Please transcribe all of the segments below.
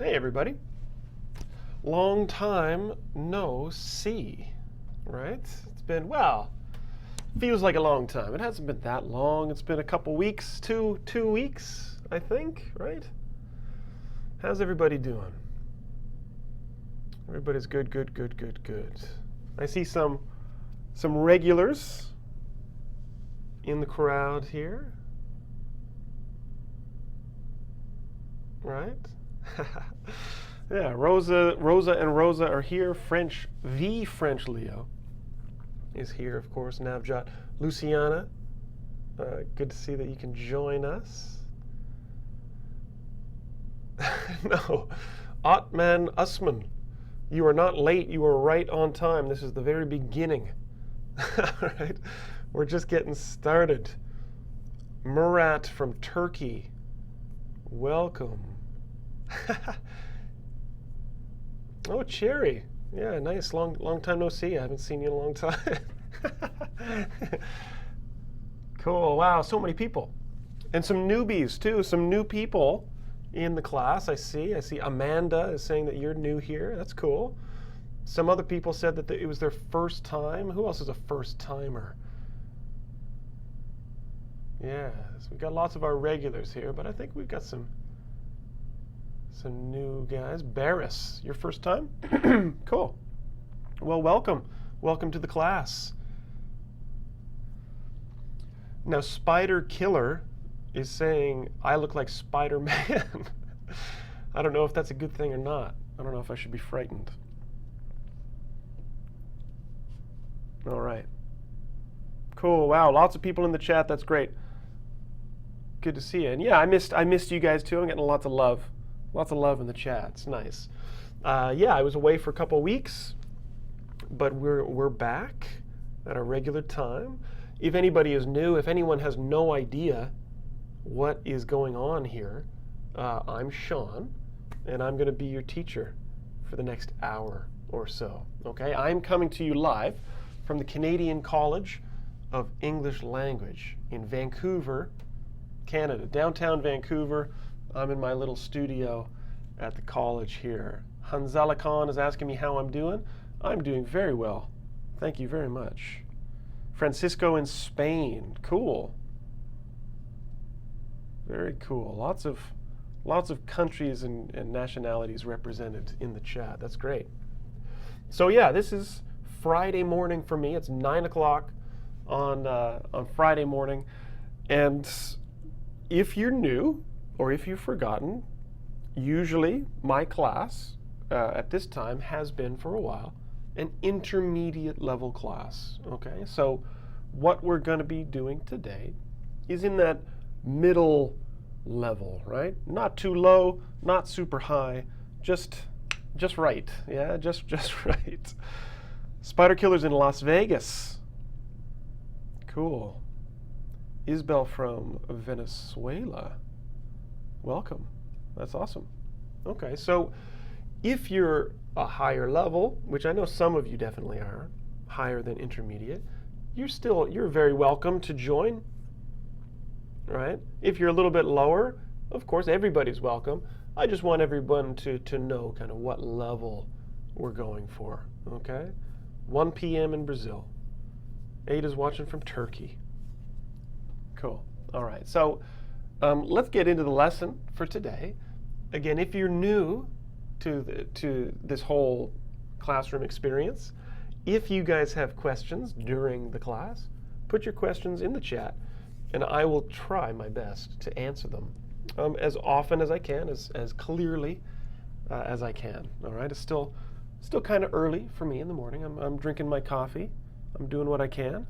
Hey everybody. Long time no see, right? It's been, well, feels like a long time. It hasn't been that long. It's been a couple weeks, two weeks, I think, right? How's everybody doing? Everybody's good. I see some regulars in the crowd here. Right? Yeah, Rosa and Rosa are here. The French Leo is here, of course. Navjot, Luciana, good to see that you can join us. No, Otman Usman, you are not late. You are right on time. This is the very beginning. All right, we're just getting started. Murat from Turkey, welcome. Oh, Cherry. Yeah, nice. Long time no see. I haven't seen you in a long time. Cool. Wow, so many people. And some newbies, too. Some new people in the class, I see. I see Amanda is saying that you're new here. That's cool. Some other people said that it was their first time. Who else is a first-timer? Yeah, so we've got lots of our regulars here, but I think we've got some new guys. Barris, your first time? Cool. Well, welcome. Welcome to the class. Now, Spider Killer is saying, I look like Spider-Man. I don't know if that's a good thing or not. I don't know if I should be frightened. All right. Cool. Wow, lots of people in the chat. That's great. Good to see you. And yeah, I missed you guys too. I'm getting lots of love. Lots of love in the chat. It's nice. Yeah, I was away for a couple of weeks, but we're back at a regular time. If anybody is new, if anyone has no idea what is going on here, I'm Shaun, and I'm going to be your teacher for the next hour or so. Okay, I'm coming to you live from the Canadian College of English Language in Vancouver, Canada, downtown Vancouver. I'm in my little studio at the college here. Hanzala Khan is asking me how I'm doing. I'm doing very well. Thank you very much. Francisco in Spain. Cool. Very cool. Lots of countries and nationalities represented in the chat. That's great. So yeah, this is Friday morning for me. It's 9 o'clock on Friday morning. And if you're new, or if you've forgotten, usually my class at this time has been for a while an intermediate level class. Okay, so what we're going to be doing today is in that middle level, right? Not too low, not super high, just right. Yeah, just right. Spider Killer's in Las Vegas. Cool. Isabel from Venezuela. Welcome. That's awesome. Okay, so if you're a higher level, which I know some of you definitely are, higher than intermediate, you're very welcome to join, right? If you're a little bit lower, of course, everybody's welcome. I just want everyone to know kind of what level we're going for, okay? 1 p.m. in Brazil. Ada's watching from Turkey. Cool. All right, so let's get into the lesson for today. Again, if you're new to this whole classroom experience, if you guys have questions during the class, put your questions in the chat, and I will try my best to answer them as often as I can, as clearly as I can. All right, it's still kind of early for me in the morning. I'm drinking my coffee. I'm doing what I can.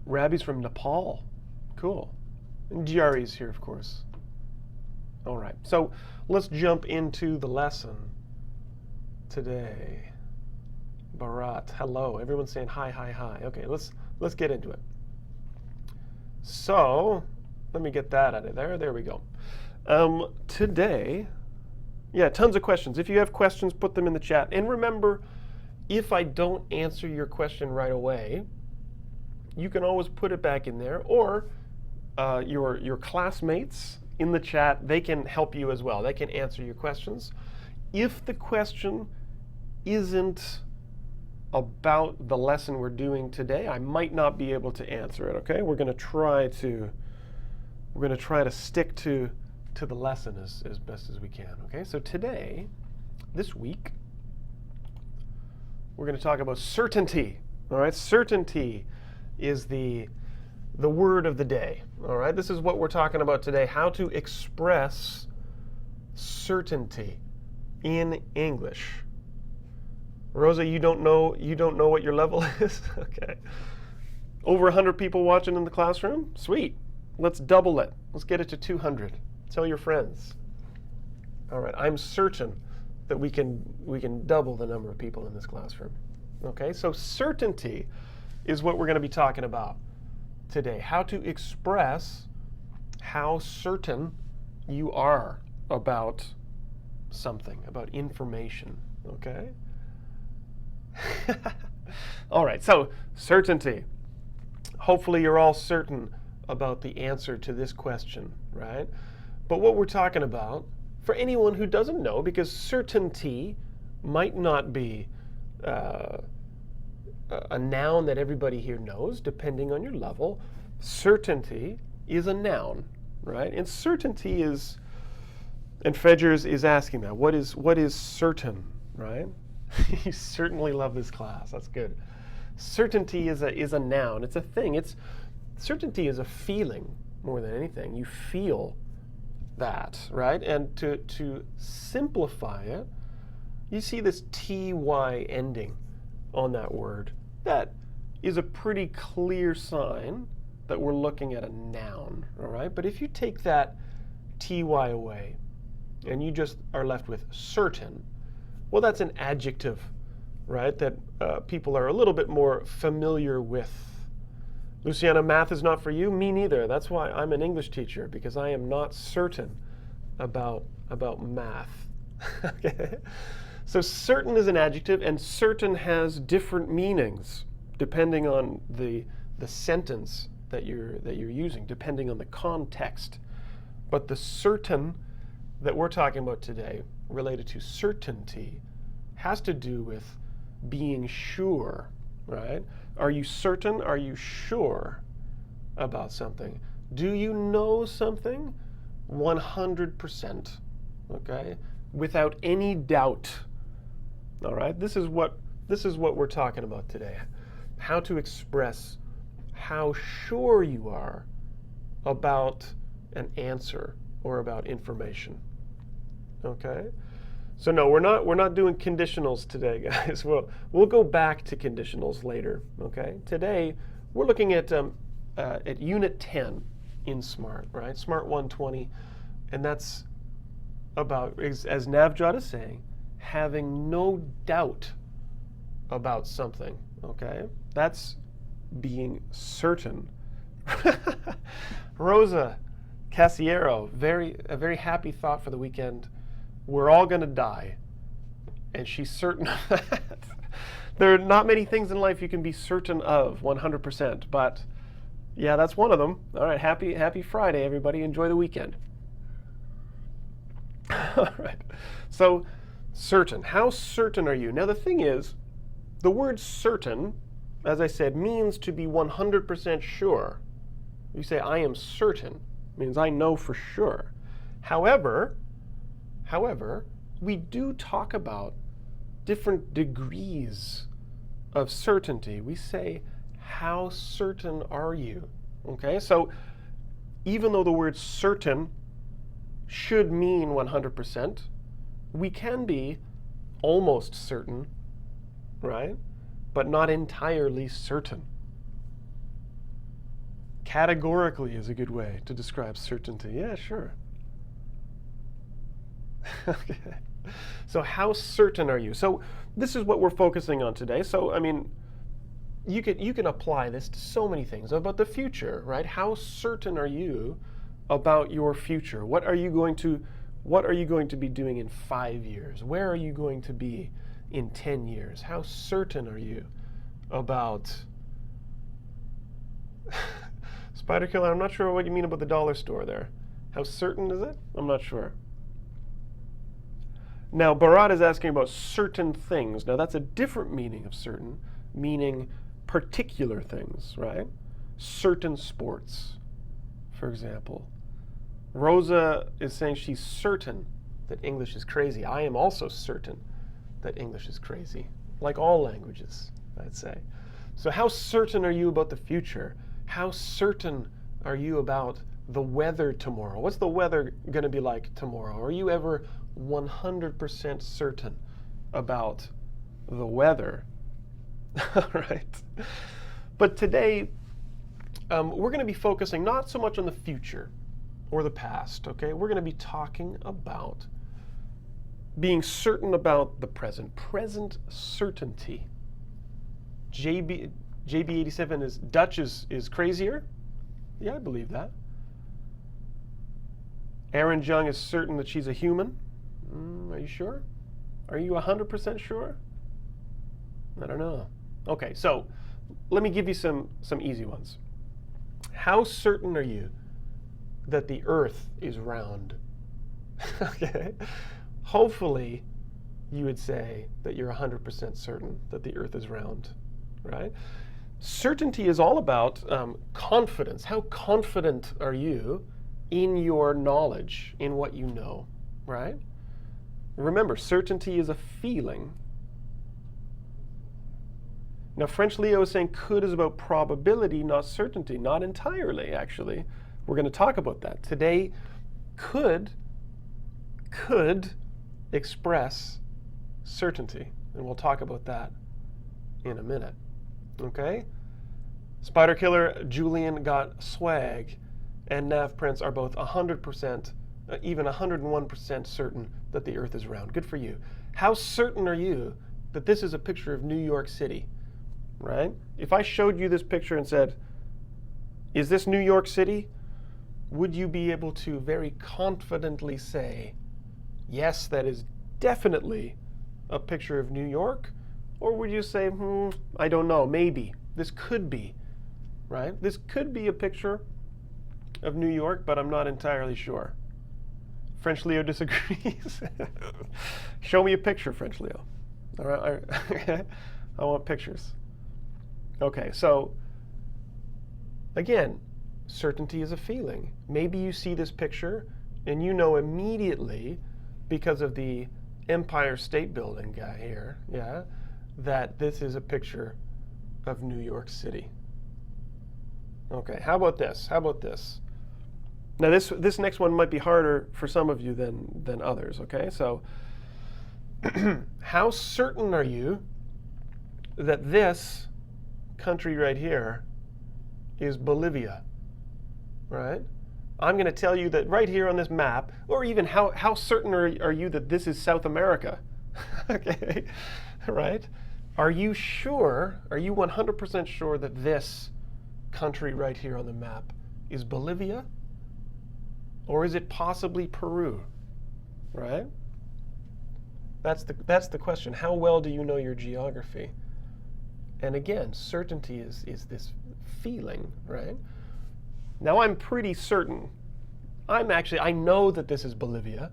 Rabbi's from Nepal. Cool. And Jari's here, of course. All right, so let's jump into the lesson today. Bharat, hello. Everyone's saying hi, hi, hi. Okay, let's get into it. So let me get that out of there. There we go. Today, yeah, tons of questions. If you have questions, put them in the chat. And remember, if I don't answer your question right away, you can always put it back in there, or your classmates in the chat. They can help you as well. They can answer your questions. If the question isn't about the lesson we're doing today, I might not be able to answer it, okay? We're going to try to stick to the lesson as best as we can, okay? So today, this week, we're going to talk about certainty. All right, certainty is the word of the day. All right, this is what we're talking about today, how to express certainty in English. Rosa, you don't know what your level is? Okay. Over 100 people watching in the classroom? Sweet. Let's double it. Let's get it to 200. Tell your friends. All right, I'm certain that we can double the number of people in this classroom. Okay, so certainty is what we're going to be talking about today. How to express how certain you are about something, about information. Okay? All right, so certainty. Hopefully you're all certain about the answer to this question, right? But what we're talking about, for anyone who doesn't know, because certainty might not be a noun that everybody here knows, depending on your level. Certainty is a noun, right? And certainty is, and Fedgers is asking that, what is certain, right? You certainly love this class. That's good. Certainty is a noun. It's a thing. Certainty is a feeling more than anything. You feel that, right? And to simplify it, you see this ty ending on that word. That is a pretty clear sign that we're looking at a noun, all right? But if you take that ty away and you just are left with certain, well, that's an adjective, right, that people are a little bit more familiar with. Luciana, math is not for you? Me neither. That's why I'm an English teacher, because I am not certain about math. Okay? So certain is an adjective, and certain has different meanings depending on the sentence that you're using, depending on the context. But the certain that we're talking about today, related to certainty, has to do with being sure, right? Are you certain? Are you sure about something? Do you know something 100%, okay? Without any doubt. All right? This is what we're talking about today. How to express how sure you are about an answer or about information. Okay? So no, we're not doing conditionals today, guys. We'll go back to conditionals later. Okay. Today we're looking at Unit 10 in Smrt, right? Smrt 120, and that's about, as Navjot is saying, having no doubt about something. Okay, that's being certain. Rosa Casiero, a very happy thought for the weekend. We're all going to die, and she's certain of that. There are not many things in life you can be certain of 100%, but yeah, that's one of them. All right, happy Friday, everybody. Enjoy the weekend. All right, so certain. How certain are you? Now, the thing is, the word certain, as I said, means to be 100% sure. You say, I am certain, means I know for sure. However, we do talk about different degrees of certainty. We say, how certain are you? Okay, so even though the word certain should mean 100%, we can be almost certain, right? But not entirely certain. Categorically is a good way to describe certainty. Yeah, sure. Okay. So how certain are you? So this is what we're focusing on today. So I mean, you can apply this to so many things about the future, right? How certain are you about your future? What are you going to be doing in 5 years? Where are you going to be in 10 years? How certain are you about Spider Killer? I'm not sure what you mean about the dollar store there. How certain is it? I'm not sure. Now, Bharat is asking about certain things. Now, that's a different meaning of certain, meaning particular things, right? Certain sports, for example. Rosa is saying she's certain that English is crazy. I am also certain that English is crazy, like all languages, I'd say. So how certain are you about the future? How certain are you about the weather tomorrow? What's the weather going to be like tomorrow? Are you ever 100% certain about the weather? All right. But today, we're going to be focusing not so much on the future or the past, okay? We're going to be talking about being certain about the present. Present certainty. JB87 is Dutch is crazier? Yeah, I believe that. Aaron Jung is certain that she's a human. Are you sure? Are you 100% sure? I don't know. Okay, so let me give you some easy ones. How certain are you that the earth is round? Okay. Hopefully, you would say that you're 100% certain that the earth is round, right? Certainty is all about confidence. How confident are you in your knowledge, in what you know, right? Remember, certainty is a feeling. Now, French Leo is saying could is about probability, not certainty. Not entirely, actually. We're going to talk about that. Today, could express certainty, and we'll talk about that in a minute. Okay? Spider Killer, Julian got swag, and Nav Prince are both 100%, even 101% certain that the earth is round. Good for you. How certain are you that this is a picture of New York City? Right? If I showed you this picture and said, is this New York City? Would you be able to very confidently say, yes, that is definitely a picture of New York? Or would you say, I don't know, maybe. This could be, right? This could be a picture of New York, but I'm not entirely sure. French Leo disagrees. Show me a picture, French Leo. All right, I want pictures. Okay, so again, certainty is a feeling. Maybe you see this picture and you know immediately, because of the Empire State Building guy here, yeah, that this is a picture of New York City. Okay, how about this? How about this? Now this next one might be harder for some of you than others, okay? So how certain are you that this country right here is Bolivia, right? I'm going to tell you that right here on this map, or even how certain are you that this is South America? Okay, right? Are you sure, are you 100% sure that this country right here on the map is Bolivia? Or is it possibly Peru, right? That's the question. How well do you know your geography? And again, certainty is this feeling, right? Now I'm pretty certain. I know that this is Bolivia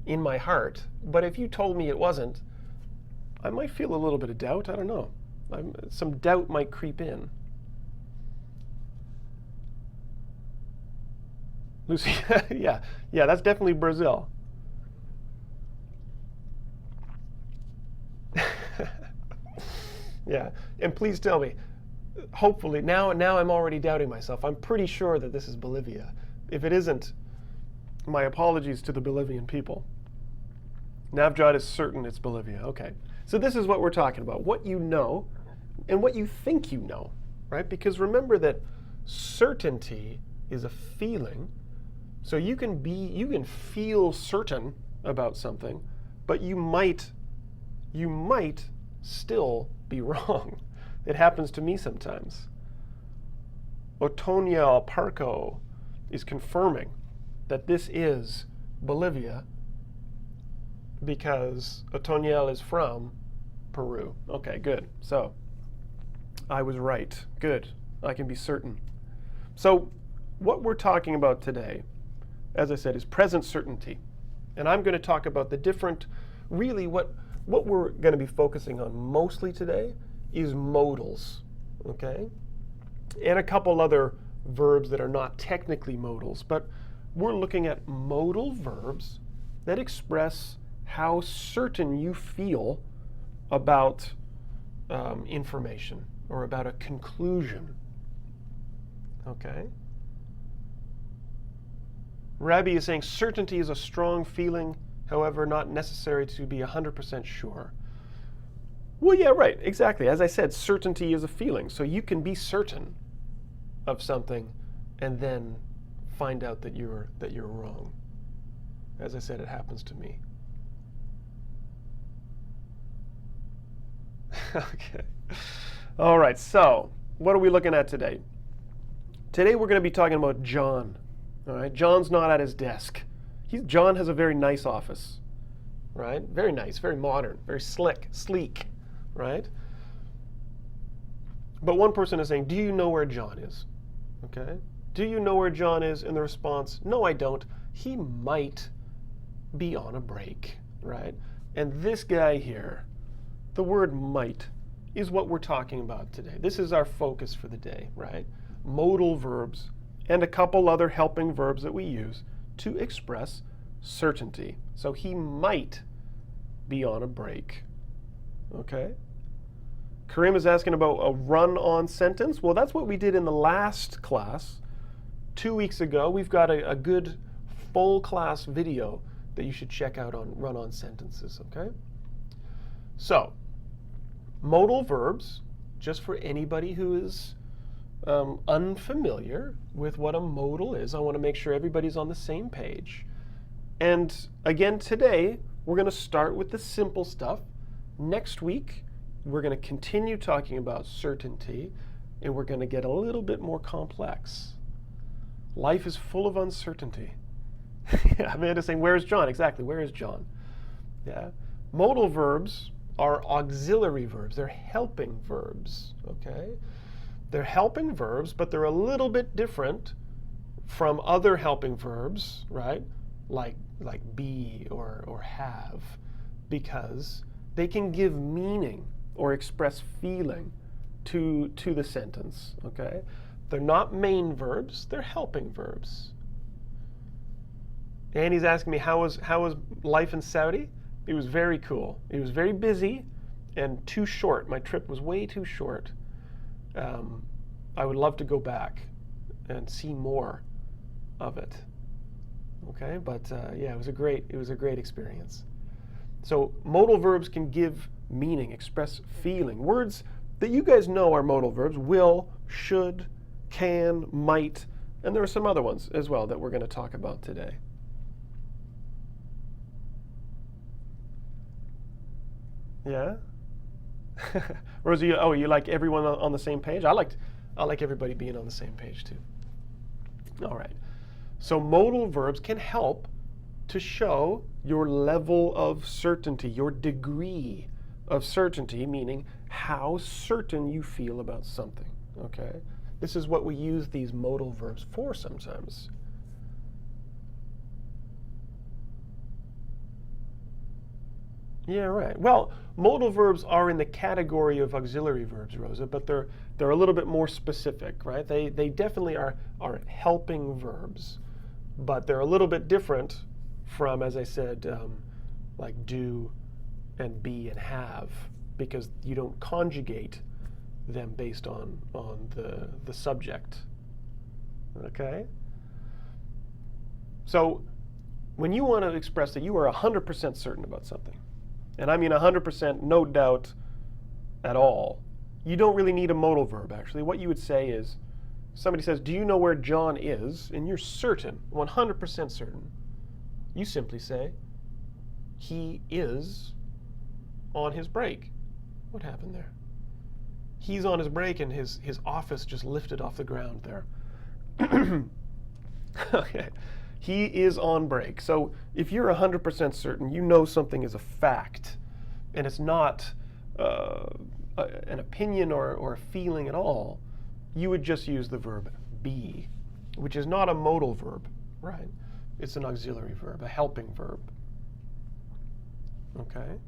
in my heart, but if you told me it wasn't, I might feel a little bit of doubt. I don't know. Some doubt might creep in. Lucy, yeah, that's definitely Brazil. Yeah, and please tell me, hopefully, now I'm already doubting myself. I'm pretty sure that this is Bolivia. If it isn't, my apologies to the Bolivian people. Navjot is certain it's Bolivia. Okay, so this is what we're talking about, what you know and what you think you know, right? Because remember that certainty is a feeling. So you can feel certain about something, but you might still be wrong. It happens to me sometimes. Otonia Parco is confirming that this is Bolivia because Otoniel is from Peru. Okay, good. So I was right. Good. I can be certain. So what we're talking about today as I said, is present certainty. And I'm going to talk about the different, really what we're going to be focusing on mostly today is modals, okay? And a couple other verbs that are not technically modals, but we're looking at modal verbs that express how certain you feel about information or about a conclusion, okay? Rabbi is saying certainty is a strong feeling, however, not necessary to be 100% sure. Well, yeah, right, exactly. As I said, certainty is a feeling. So you can be certain of something and then find out that you're wrong. As I said, it happens to me. Okay. All right, so what are we looking at today? Today we're going to be talking about John. All right, John's not at his desk. John has a very nice office, right? Very nice, very modern, very slick, sleek, right? But one person is saying, do you know where John is? Okay. Do you know where John is? And the response, no, I don't. He might be on a break, right? And this guy here, the word might, is what we're talking about today. This is our focus for the day, right? Modal verbs and a couple other helping verbs that we use to express certainty. So he might be on a break, okay? Karim is asking about a run-on sentence. Well, that's what we did in the last class 2 weeks ago. We've got a good full class video that you should check out on run-on sentences, okay? So, modal verbs, just for anybody who is unfamiliar with what a modal is, I want to make sure everybody's on the same page. And again, today, we're going to start with the simple stuff. Next week, we're going to continue talking about certainty, and we're going to get a little bit more complex. Life is full of uncertainty. Amanda's saying, where's John? Exactly, where is John? Yeah. Modal verbs are auxiliary verbs. They're helping verbs, okay? They're helping verbs, but they're a little bit different from other helping verbs, right? Like be or have, because they can give meaning or express feeling to the sentence, okay? They're not main verbs, they're helping verbs. And he's asking me, how was life in Saudi? It was very cool. It was very busy and too short. My trip was way too short. I would love to go back and see more of it. Okay, but yeah, it was a great experience. So modal verbs can give meaning, express feeling. Words that you guys know are modal verbs: will, should, can, might, and there are some other ones as well that we're going to talk about today. Yeah? Rosie, oh, you like everyone on the same page? I like everybody being on the same page too. All right. So modal verbs can help to show your level of certainty, your degree of certainty, meaning how certain you feel about something, okay? This is what we use these modal verbs for sometimes. Yeah, right. Well, modal verbs are in the category of auxiliary verbs, Rosa, but they're a little bit more specific, right? They definitely are helping verbs, but they're a little bit different from, as I said, like do and be and have, because you don't conjugate them based on the subject. Okay? So when you want to express that you are 100% certain about something, and I mean 100% no doubt at all, you don't really need a modal verb, actually. What you would say is, somebody says, do you know where John is? And you're certain, 100% certain. You simply say, he is on his break. What happened there? He's on his break and his office just lifted off the ground there. Okay. He is on break. So if you're 100% certain, you know something is a fact, and it's not an opinion or a feeling at all, you would just use the verb be, which is not a modal verb, right? It's an auxiliary verb, a helping verb. Okay.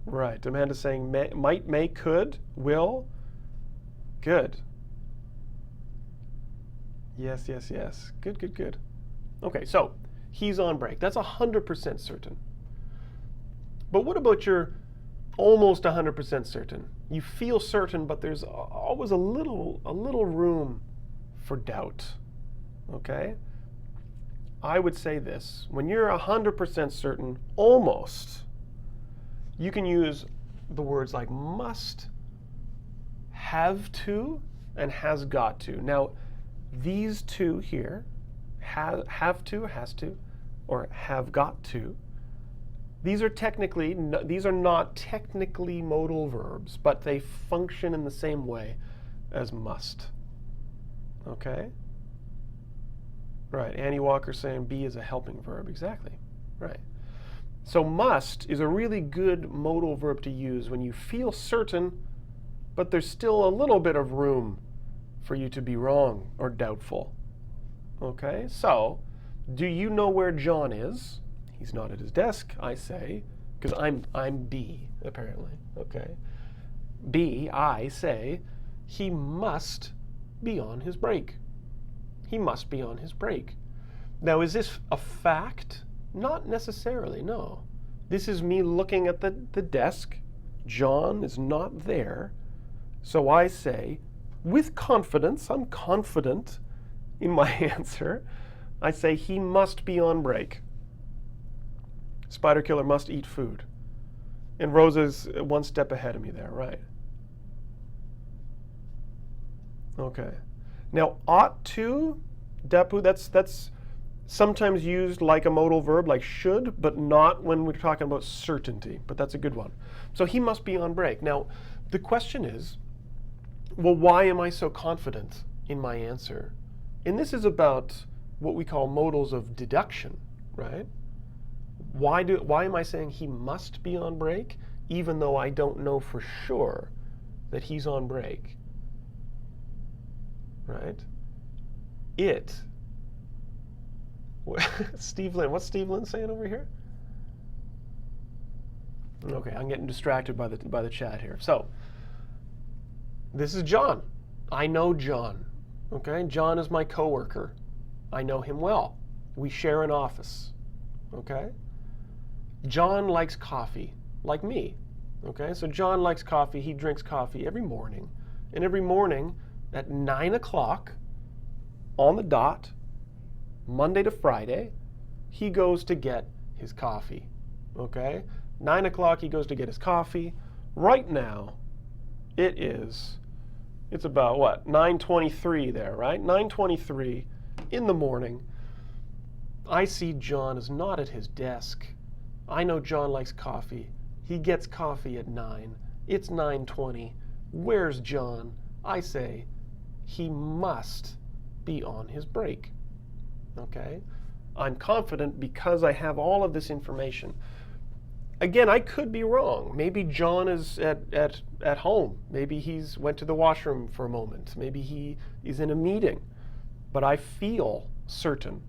Right. Amanda's saying might, may, could, will. Good. Yes, yes, yes. Good, good, good. Okay, so he's on break. That's 100% certain. But what about your almost 100% certain? You feel certain, but there's always a little room for doubt. Okay? I would say this. When you're 100% certain, almost, you can use the words like must, have to, and has got to. Now, these two here, have to, has to, or have got to, these are not technically modal verbs, but they function in the same way as must. Okay? Right, Annie Walker saying be is a helping verb. Exactly. Right. So must is a really good modal verb to use when you feel certain, but there's still a little bit of room for you to be wrong or doubtful. Okay? So, do you know where John is? He's not at his desk, I say, because I'm B, apparently. Okay? B, I say, he must be on his break. He must be on his break. Now, is this a fact? Not necessarily, no. This is me looking at the desk. John is not there. So I say, with confidence, I'm confident in my answer, I say he must be on break. Spider killer must eat food. And Rosa's one step ahead of me there, right? Okay. Now, ought to, depu, that's sometimes used like a modal verb, like should, but not when we're talking about certainty. But that's a good one. So he must be on break. Now, the question is, well, why am I so confident in my answer? And this is about what we call modals of deduction, right? Why am I saying he must be on break, even though I don't know for sure that he's on break? Right? Steve Lynn, what's Steve Lynn saying over here? Okay, I'm getting distracted by the chat here. So, this is John. I know John. Okay, John is my coworker. I know him well. We share an office. Okay? John likes coffee, like me. Okay, so John likes coffee. He drinks coffee every morning. And every morning at 9 o'clock on the dot, Monday to Friday, he goes to get his coffee. Okay? 9 o'clock he goes to get his coffee. Right now, it's about what? 9:23 there, right? 9:23 in the morning. I see John is not at his desk. I know John likes coffee. He gets coffee at 9. It's 9:20. Where's John? I say, he must be on his break. Okay? I'm confident because I have all of this information. Again, I could be wrong. Maybe John is at home. Maybe he's went to the washroom for a moment. Maybe he is in a meeting. But I feel certain.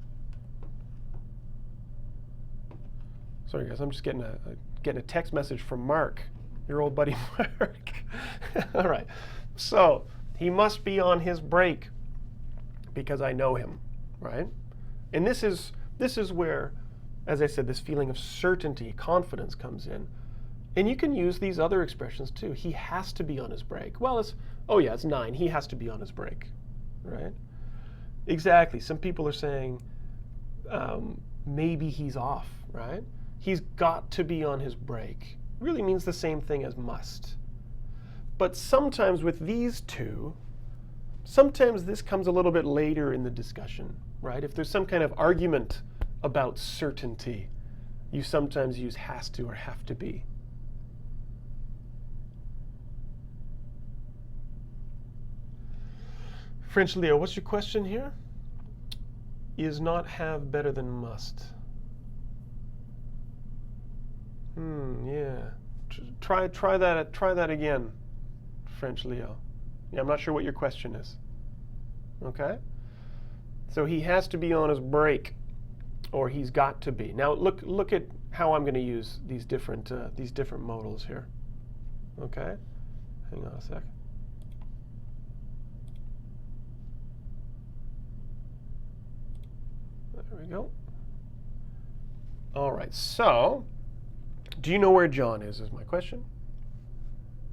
Sorry guys, I'm just getting a text message from Mark, your old buddy Mark. All right, so he must be on his break because I know him, right? And this is where, as I said, this feeling of certainty, confidence comes in. And you can use these other expressions too. He has to be on his break. Well, it's 9. He has to be on his break, right? Exactly. Some people are saying maybe he's off, right? He's got to be on his break. Really means the same thing as must. But sometimes with these two, sometimes this comes a little bit later in the discussion, right? If there's some kind of argument about certainty, you sometimes use has to or have to be. French Leo, what's your question here? Is not have better than must? Yeah. Try that again, French Leo. Yeah, I'm not sure what your question is. Okay? So he has to be on his break, or he's got to be. Now look at how I'm going to use these different modals here. Okay, hang on a sec. There we go. All right, so do you know where John is my question.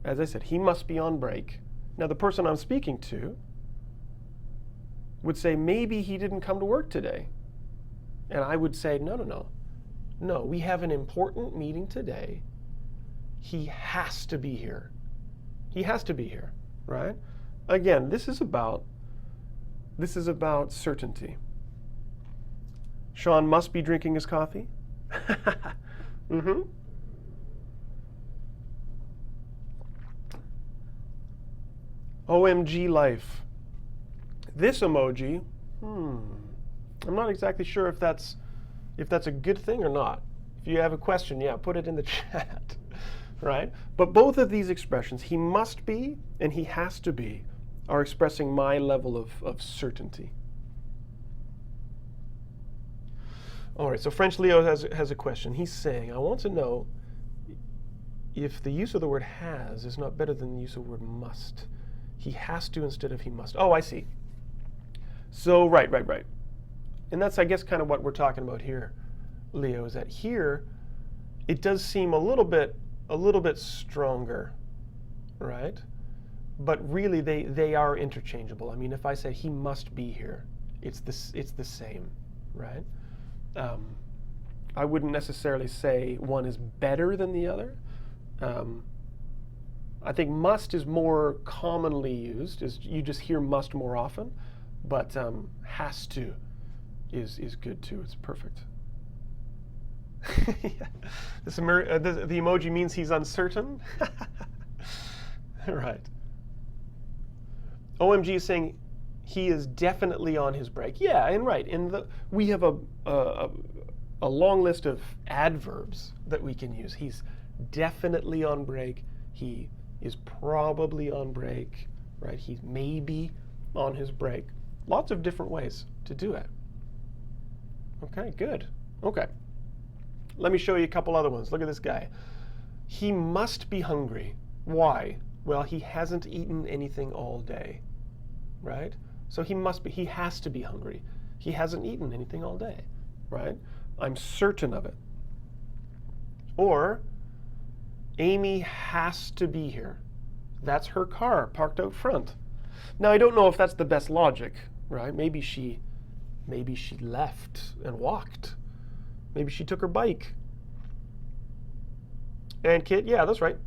As I said, he must be on break. Now the person I'm speaking to would say, maybe he didn't come to work today. And I would say, no, we have an important meeting today. He has to be here. He has to be here, right? Again, this is about certainty. Shaun must be drinking his coffee. Mm-hmm. OMG life. This emoji, I'm not exactly sure if that's a good thing or not. If you have a question, yeah, put it in the chat, right? But both of these expressions, he must be and he has to be, are expressing my level of certainty. All right, so French Leo has a question. He's saying, I want to know if the use of the word has is not better than the use of the word must. He has to instead of he must. Oh, I see. So, right. And that's, I guess, kind of what we're talking about here, Leo, is that here it does seem a little bit stronger, right? But really they are interchangeable. I mean, if I say he must be here, it's the same, right? I wouldn't necessarily say one is better than the other. I think must is more commonly used. You just hear must more often, but has to is good too. It's perfect. Yeah. The emoji means he's uncertain. Right. OMG is saying he is definitely on his break. Yeah, and right. We have a long list of adverbs that we can use. He's definitely on break. He is probably on break, right? He's maybe on his break. Lots of different ways to do it. Okay, good. Okay. Let me show you a couple other ones. Look at this guy. He must be hungry. Why? Well, he hasn't eaten anything all day, right? So he has to be hungry. He hasn't eaten anything all day, right? I'm certain of it. Or, Amy has to be here. That's her car parked out front. Now, I don't know if that's the best logic, right? Maybe she left and walked. Maybe she took her bike. And Kit, yeah, that's right.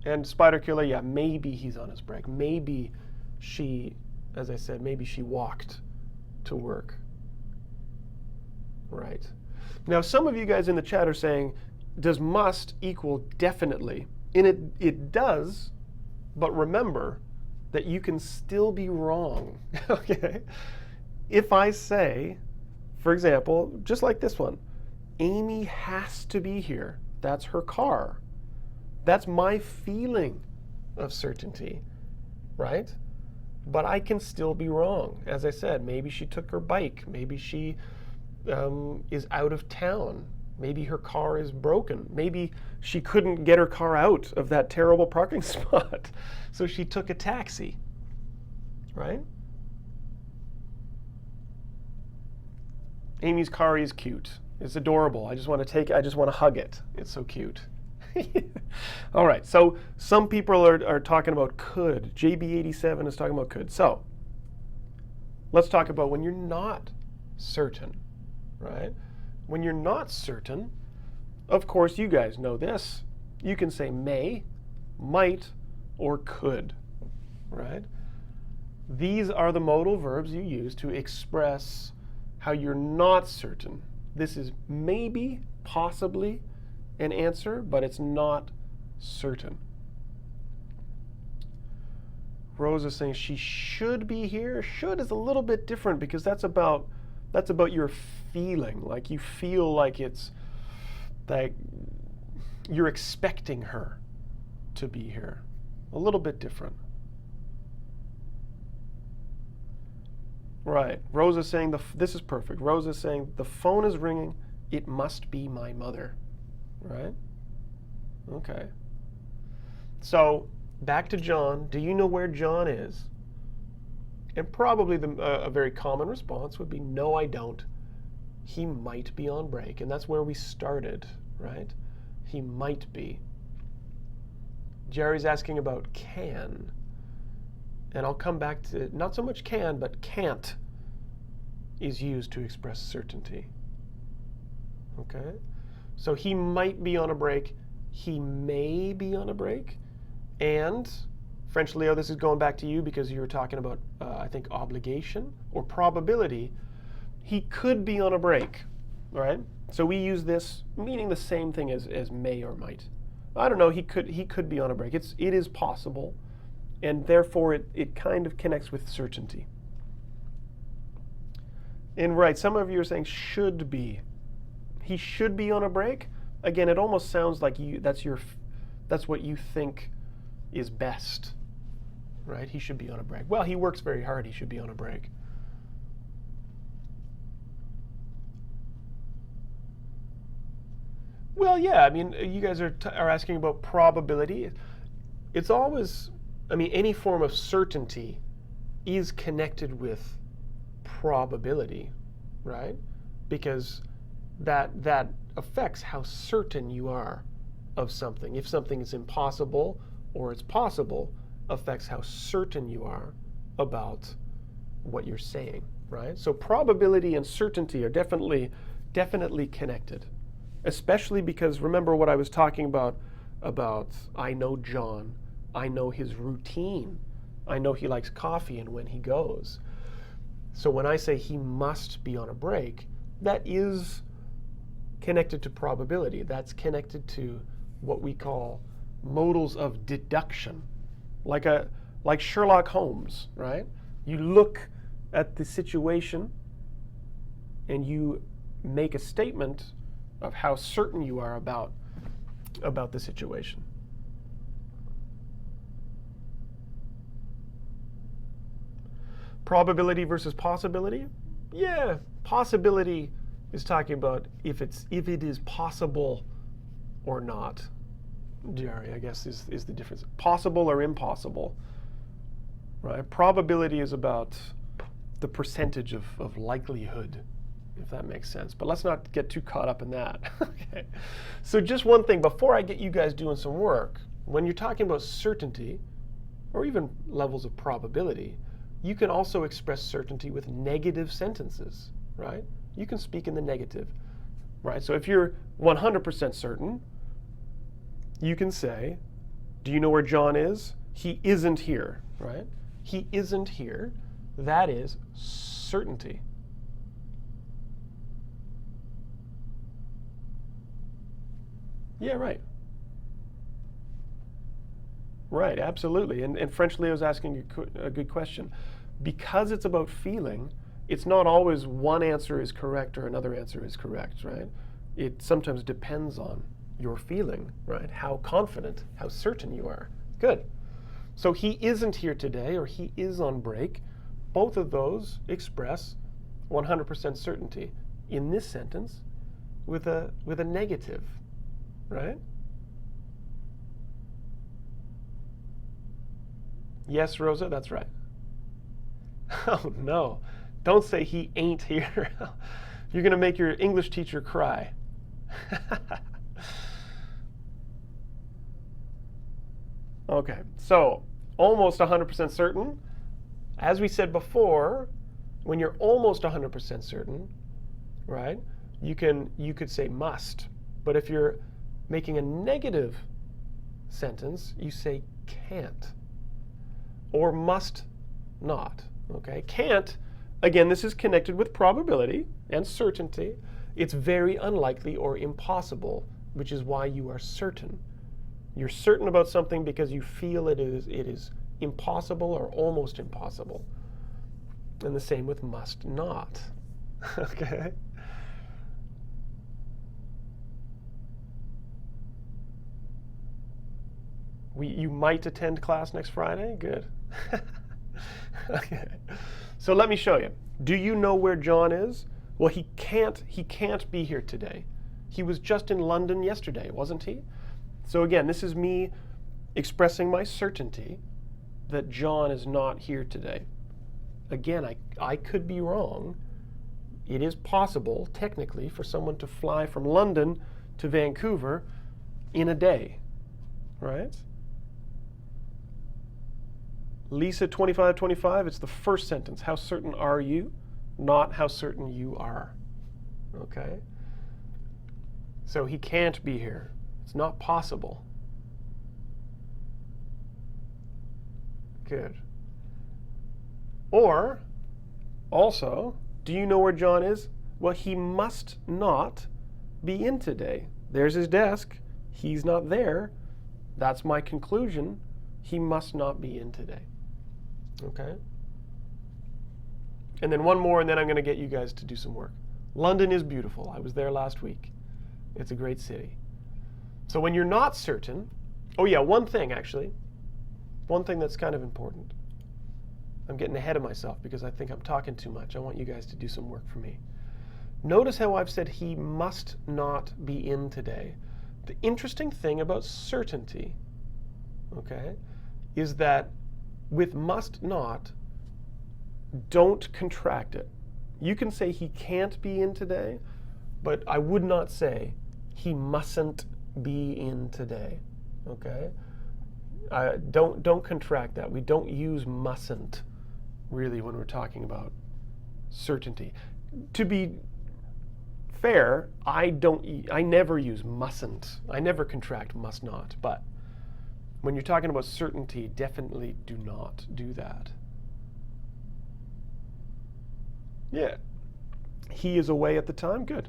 And Spider Killer, yeah, maybe he's on his break. Maybe she, as I said, maybe she walked to work. Right. Now, some of you guys in the chat are saying, does must equal definitely? And it does, but remember that you can still be wrong, okay? If I say, for example, just like this one, Amy has to be here. That's her car. That's my feeling of certainty, right? But I can still be wrong. As I said, maybe she took her bike. Maybe she is out of town. Maybe her car is broken. Maybe she couldn't get her car out of that terrible parking spot, so she took a taxi, right? Amy's car is cute. It's adorable. I just want to hug it. It's so cute. All right, so some people are talking about could. JB87 is talking about could. So let's talk about when you're not certain, right? When you're not certain, of course, you guys know this. You can say may, might, or could, right? These are the modal verbs you use to express how you're not certain. This is maybe, possibly, an answer, but it's not certain. Rose is saying she should be here. Should is a little bit different because that's about your feeling. Like you feel like it's like you're expecting her to be here. A little bit different. Right. Rosa's saying, this is perfect. Rosa's saying, the phone is ringing. It must be my mother. Right? Okay. So, back to John. Do you know where John is? And probably a very common response would be, no, I don't. He might be on break. And that's where we started, right? He might be. Jerry's asking about can. And I'll come back to, not so much can, but can't is used to express certainty. Okay? So he might be on a break. He may be on a break. And French Leo, this is going back to you because you were talking about, I think, obligation or probability. He could be on a break, right? So we use this meaning the same thing as may or might. I don't know, he could be on a break. It is possible, and therefore it kind of connects with certainty. And right, some of you are saying should be. He should be on a break. Again, it almost sounds like that's what you think is best, right? He should be on a break. Well, he works very hard. He should be on a break. Well, yeah, I mean, you guys are asking about probability. It's always, I mean, any form of certainty is connected with probability, right? Because that affects how certain you are of something. If something is impossible or it's possible, affects how certain you are about what you're saying, right? So probability and certainty are definitely connected. Especially because remember what I was talking about I know John, I know his routine, I know he likes coffee and when he goes. So when I say he must be on a break, that is connected to probability. That's connected to what we call modals of deduction, like Sherlock Holmes, right? You look at the situation and you make a statement of how certain you are about the situation. Probability versus possibility? Yeah, possibility is talking about if it is possible or not. Jerry, I guess is the difference. Possible or impossible, right? Probability is about the percentage of likelihood, if that makes sense. But let's not get too caught up in that. Okay. So just one thing, before I get you guys doing some work, when you're talking about certainty, or even levels of probability, you can also express certainty with negative sentences, right? You can speak in the negative, right? So if you're 100% certain, you can say, do you know where John is? He isn't here, right? He isn't here. That is certainty. Yeah, right. Right, absolutely. And French Leo's asking a good question. Because it's about feeling, it's not always one answer is correct or another answer is correct, right? It sometimes depends on your feeling, right? How confident, how certain you are. Good. So he isn't here today or he is on break. Both of those express 100% certainty in this sentence with a negative, right? Yes, Rosa, that's right. Oh no, don't say he ain't here. You're going to make your English teacher cry. Okay, so almost 100% certain. As we said before, when you're almost 100% certain, right, you could say must. But if you're making a negative sentence, you say can't or must not. Okay, can't, again, this is connected with probability and certainty. It's very unlikely or impossible, which is why you are certain. You're certain about something because you feel it is impossible or almost impossible. And the same with must not. Okay? You might attend class next Friday? Good. Okay. So let me show you. Do you know where John is? Well, he can't be here today. He was just in London yesterday, wasn't he? So again, this is me expressing my certainty that John is not here today. Again, I could be wrong. It is possible, technically, for someone to fly from London to Vancouver in a day, right? Lisa 2525, it's the first sentence. How certain are you? Not how certain you are. Okay? So he can't be here. It's not possible. Good. Or, also, do you know where John is? Well, he must not be in today. There's his desk. He's not there. That's my conclusion. He must not be in today. Okay? And then one more, and then I'm going to get you guys to do some work. London is beautiful. I was there last week. It's a great city. So when you're not certain, oh yeah, one thing actually. One thing that's kind of important. I'm getting ahead of myself because I think I'm talking too much. I want you guys to do some work for me. Notice how I've said he must not be in today. The interesting thing about certainty, okay, is that with must not, don't contract it. You can say he can't be in today, but I would not say he mustn't be in today, okay? Don't contract that. We don't use mustn't really when we're talking about certainty. To be fair, I never use mustn't. I never contract must not, but when you're talking about certainty, definitely do not do that. Yeah. He is away at the time. Good.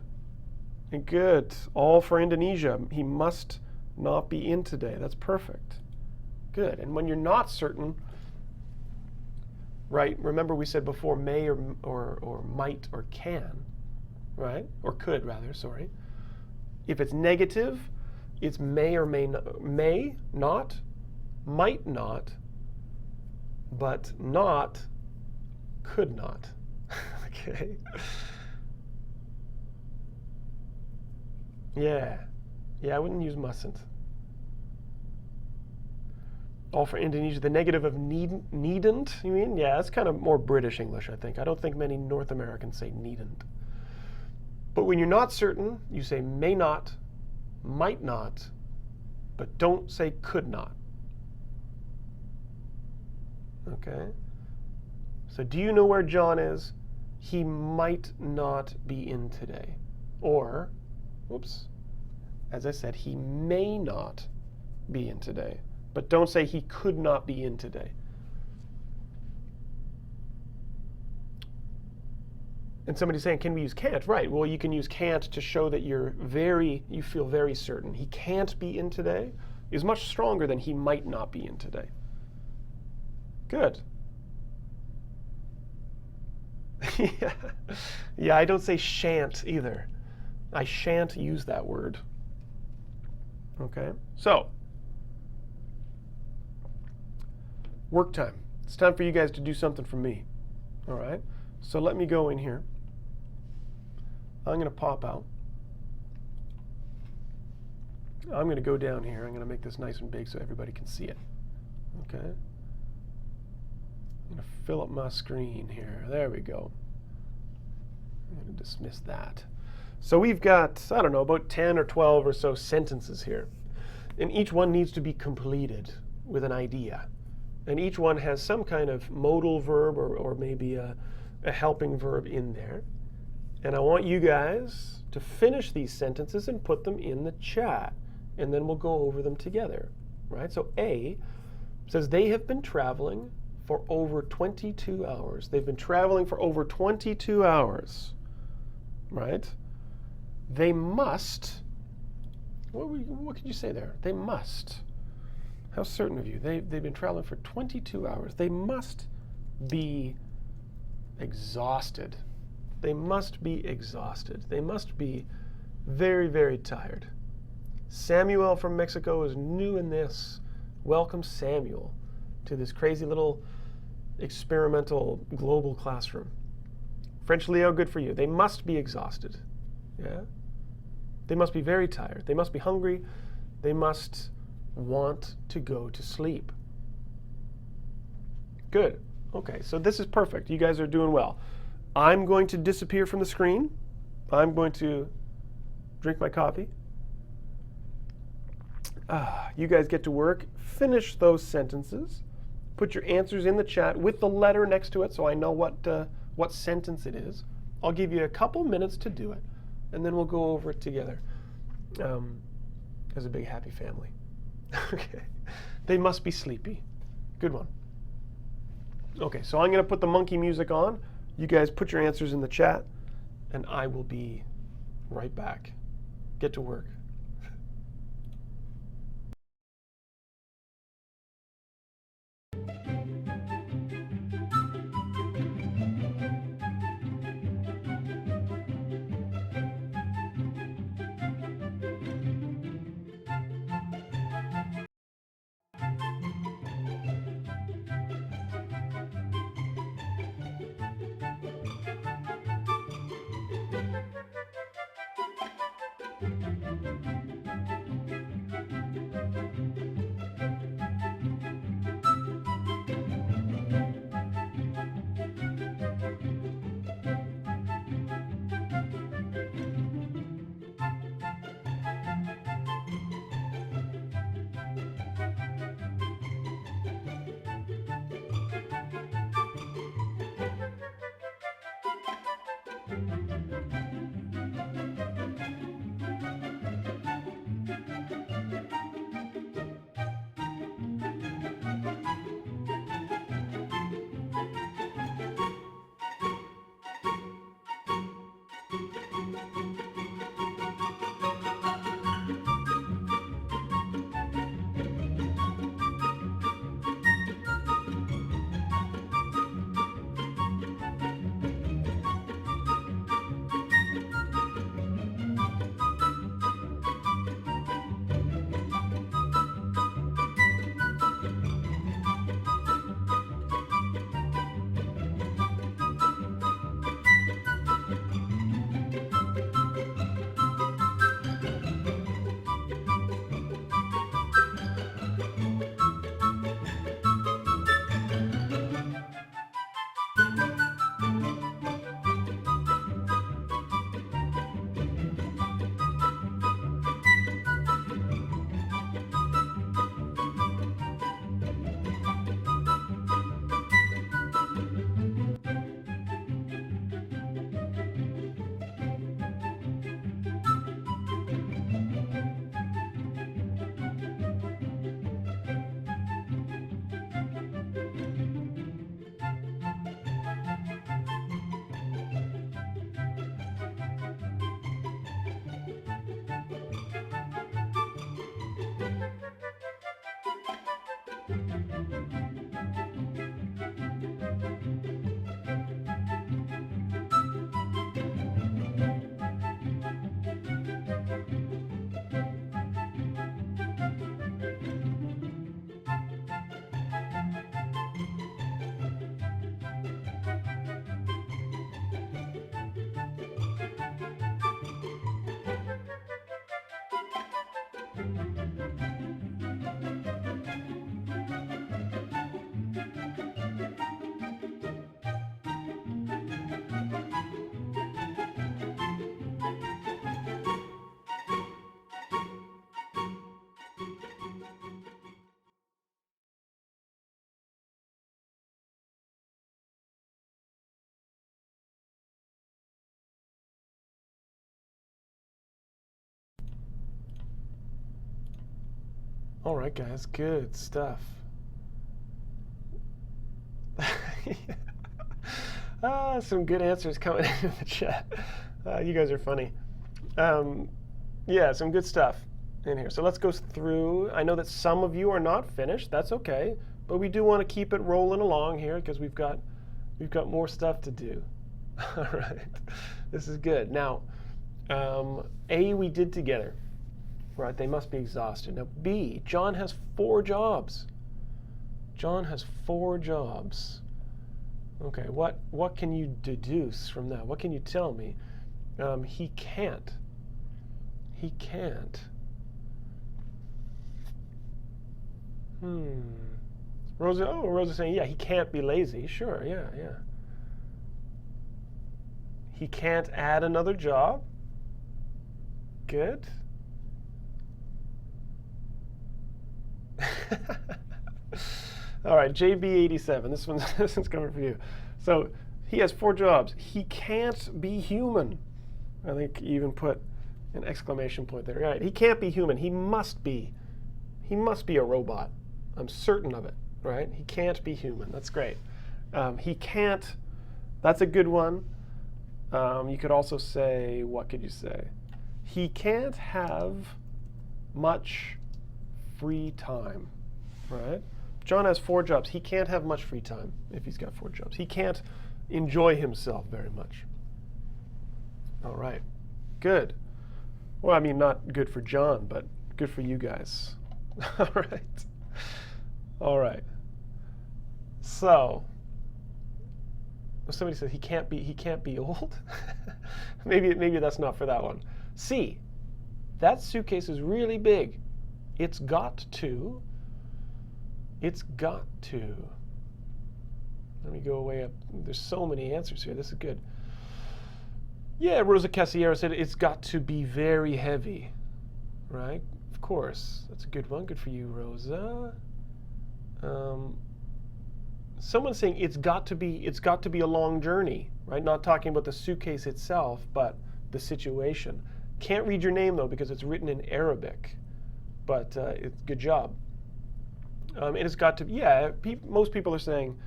And good. All for Indonesia. He must not be in today. That's perfect. Good. And when you're not certain, right, remember we said before may or might or can, right? Or could, rather, sorry. If it's negative, it's may or may not, might not, but not, could not. Okay. Yeah. Yeah, I wouldn't use mustn't. All for Indonesia. The negative of needn't, you mean? Yeah, that's kind of more British English, I think. I don't think many North Americans say needn't. But when you're not certain, you say may not, might not, but don't say could not. Okay? So do you know where John is? He might not be in today. Or, whoops, as I said, he may not be in today. But don't say he could not be in today. And somebody's saying, can we use can't? Right, well, you can use can't to show that you feel very certain. He can't be in today is much stronger than he might not be in today. Good. Yeah, I don't say shan't either. I shan't use that word. Okay, so work time. It's time for you guys to do something for me. All right, so let me go in here. I'm going to pop out. I'm going to go down here. I'm going to make this nice and big so everybody can see it. Okay. I'm going to fill up my screen here. There we go. I'm going to dismiss that. So we've got, I don't know, about 10 or 12 or so sentences here. And each one needs to be completed with an idea. And each one has some kind of modal verb or maybe a helping verb in there. And I want you guys to finish these sentences and put them in the chat. And then we'll go over them together. Right? So A says they have been traveling for over 22 hours. They've been traveling for over 22 hours. Right? They must, what could you say there? They must. How certain of you? They've been traveling for 22 hours. They must be exhausted. They must be exhausted. They must be very, very tired. Samuel from Mexico is new in this. Welcome, Samuel, to this crazy little experimental global classroom. French Leo, good for you. They must be exhausted. Yeah? They must be very tired. They must be hungry. They must want to go to sleep. Good. Okay, so this is perfect. You guys are doing well. I'm going to disappear from the screen. I'm going to drink my coffee. You guys get to work. Finish those sentences. Put your answers in the chat with the letter next to it so I know what sentence it is. I'll give you a couple minutes to do it, and then we'll go over it together as a big happy family. Okay. They must be sleepy. Good one. Okay, so I'm going to put the monkey music on. You guys put your answers in the chat, and I will be right back. Get to work. All right, guys, good stuff. Some good answers coming in the chat. You guys are funny. Yeah, some good stuff in here. So let's go through. I know that some of you are not finished. That's okay, but we do want to keep it rolling along here because we've got more stuff to do. All right, this is good. Now, A, we did together. Right, they must be exhausted. Now, B, John has 4 jobs. John has 4 jobs. Okay, what can you deduce from that? What can you tell me? He can't. He can't. Rosa's saying, yeah, he can't be lazy. Sure, yeah. He can't add another job. Good. All right, JB87. This one's coming for you. So he has 4 jobs. He can't be human. I think you even put an exclamation point there. Right. He can't be human. He must be. He must be a robot. I'm certain of it. Right? He can't be human. That's great. He can't. That's a good one. You could also say, what could you say? He can't have much free time. Right? John has 4 jobs. He can't have much free time if he's got 4 jobs. He can't enjoy himself very much. All right. Good. Well, I mean, not good for John, but good for you guys. All right. All right. So, somebody said he can't be old. maybe that's not for that one. C. That suitcase is really big. It's got to. It's got to. Let me go way up. There's so many answers here. This is good. Yeah, Rosa Casiero said it's got to be very heavy. Right? Of course. That's a good one. Good for you, Rosa. Someone's saying it's got to be a long journey, right? Not talking about the suitcase itself, but the situation. Can't read your name though because it's written in Arabic, but it's good job. And it's got to, yeah. Most people are saying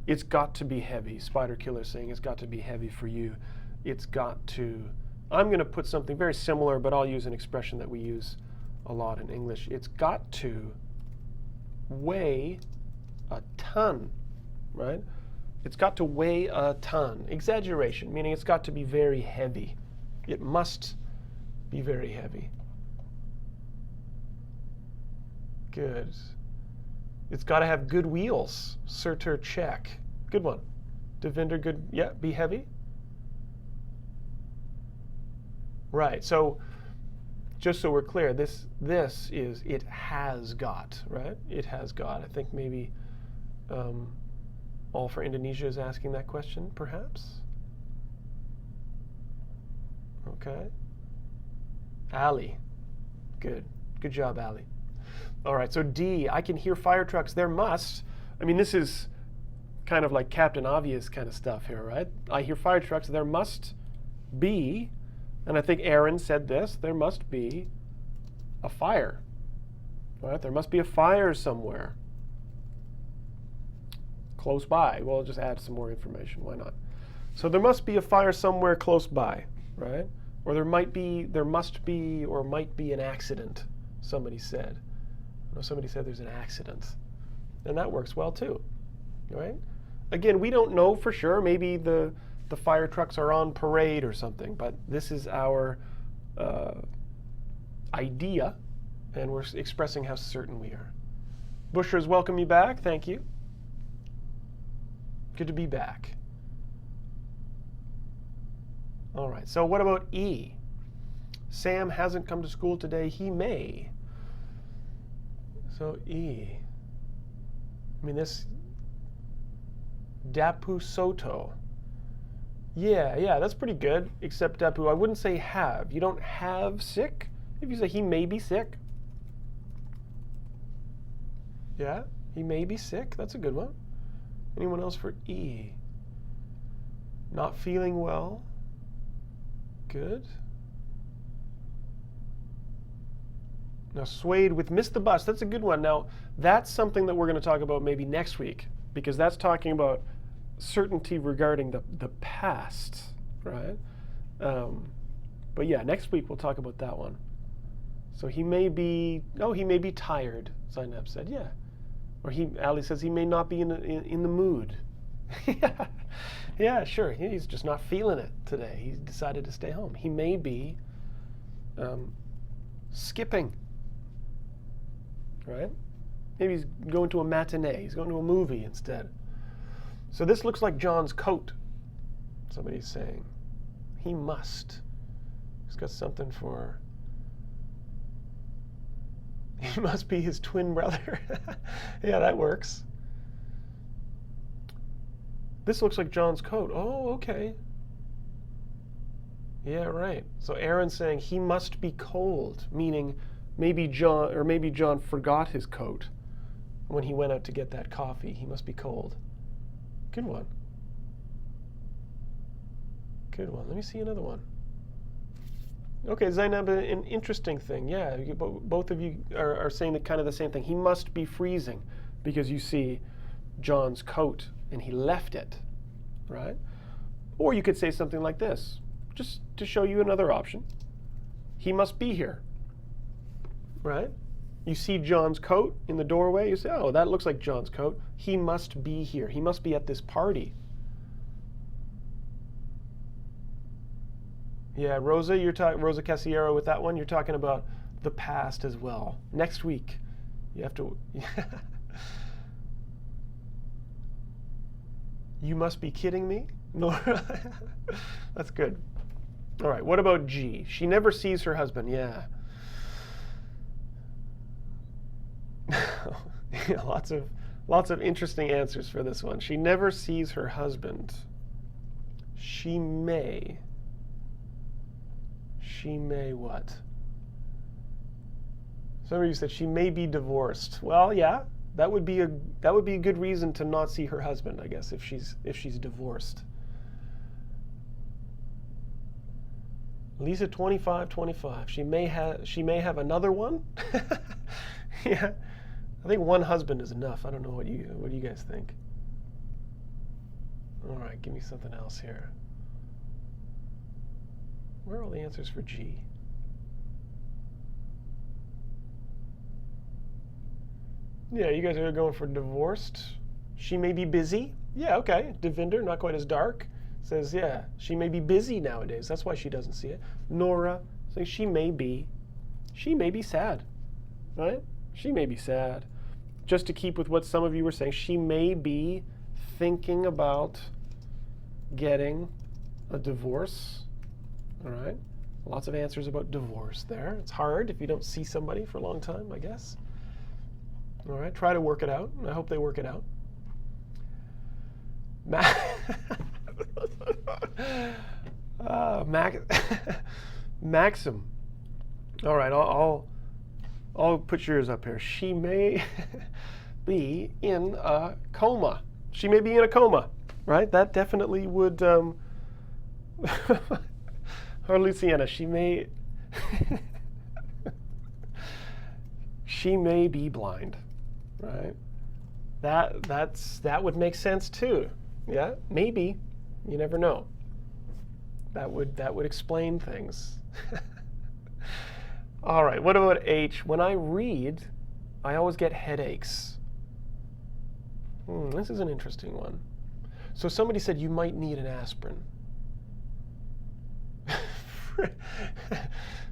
it's got to be heavy. Spider Killer saying it's got to be heavy for you. It's got to. I'm going to put something very similar, but I'll use an expression that we use a lot in English. It's got to weigh a ton, right? It's got to weigh a ton. Exaggeration, meaning it's got to be very heavy. It must be very heavy. Good. It's got to have good wheels. Surtur check. Good one. Devinder, good. Yeah, be heavy. Right. So just so we're clear, this is it has got, right? It has got. I think maybe All for Indonesia is asking that question, perhaps. Okay. Ali. Good. Good job, Ali. All right, so D, I can hear fire trucks. There must. I mean, this is kind of like Captain Obvious kind of stuff here, right? I hear fire trucks. There must be, and I think Aaron said this, there must be a fire. Right? There must be a fire somewhere. Close by. Well, I'll just add some more information. Why not? So there must be a fire somewhere close by, right? Or there must be, or might be an accident, somebody said. Somebody said there's an accident. And that works well too, right? Again, we don't know for sure. Maybe the fire trucks are on parade or something, but this is our idea, and we're expressing how certain we are. Busher's welcome you back. Thank you. Good to be back. All right, so what about E? Sam hasn't come to school today. He may. So E. I mean, this Dapu Soto. Yeah, that's pretty good, except Dapu. I wouldn't say have. You don't have sick. If you say he may be sick. Yeah, he may be sick. That's a good one. Anyone else for E? Not feeling well. Good. Now, swayed with missed the bus. That's a good one. Now, that's something that we're going to talk about maybe next week, because that's talking about certainty regarding the past, right? But yeah, next week we'll talk about that one. So he may be tired, Zainab said, yeah. Or Ali says he may not be in the mood. Yeah, sure. He's just not feeling it today. He decided to stay home. He may be skipping, right? Maybe he's going to a matinee. He's going to a movie instead. So this looks like John's coat, somebody's saying. He must. He's got something for... He must be his twin brother. Yeah, that works. This looks like John's coat. Oh, okay. Yeah, right. So Aaron's saying he must be cold, meaning maybe John forgot his coat when he went out to get that coffee. He must be cold. Good one. Good one. Let me see another one. Okay, Zainab, an interesting thing. Yeah, both of you are saying kind of the same thing. He must be freezing because you see John's coat and he left it, right? Or you could say something like this, just to show you another option. He must be here, right? You see John's coat in the doorway. You say, oh, that looks like John's coat. He must be here. He must be at this party. Yeah, Rosa, Rosa Casiero with that one. You're talking about the past as well. Next week, you have to. You must be kidding me. No, that's good. All right. What about G? She never sees her husband. Yeah. Yeah, lots of interesting answers for this one. She never sees her husband. She may. She may what? Some of you said she may be divorced. Well, yeah, that would be a good reason to not see her husband, I guess, if she's divorced. Lisa 25. She may have another one. Yeah, I think one husband is enough. I don't know what you guys think. All right, give me something else here. Where are all the answers for G? Yeah, you guys are going for divorced. She may be busy. Yeah, okay. Devinder, not quite as dark, says, yeah, she may be busy nowadays. That's why she doesn't see it. Nora says she may be sad, right? She may be sad. Just to keep with what some of you were saying, she may be thinking about getting a divorce. All right, lots of answers about divorce there. It's hard if you don't see somebody for a long time, I guess. All right, try to work it out. I hope they work it out. Maxim. All right, I'll put yours up here. She may be in a coma. She may be in a coma, right? That definitely would. Or Luciana, she may be blind, right? That would make sense too. Yeah, maybe. You never know. That would explain things. All right, what about H? When I read, I always get headaches. This is an interesting one. So somebody said you might need an aspirin.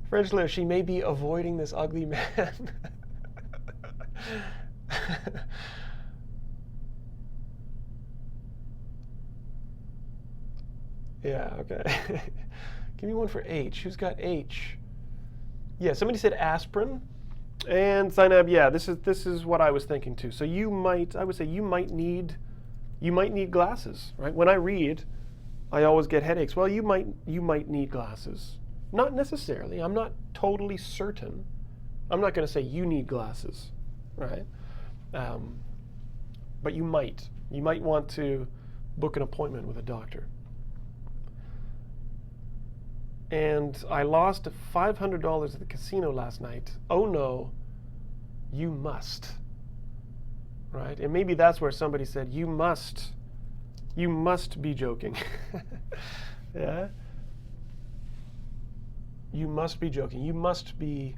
French Liv, she may be avoiding this ugly man. Yeah, okay. Give me one for H. Who's got H? Yeah, somebody said aspirin. And Zainab, yeah, this is what I was thinking too. So I would say you might need glasses, right? When I read, I always get headaches. Well, you might need glasses. Not necessarily. I'm not totally certain. I'm not going to say you need glasses, right? But you might. You might want to book an appointment with a doctor. And I lost $500 at the casino last night. Oh no, you must. Right? And maybe that's where somebody said, you must be joking. Yeah? You must be joking. You must be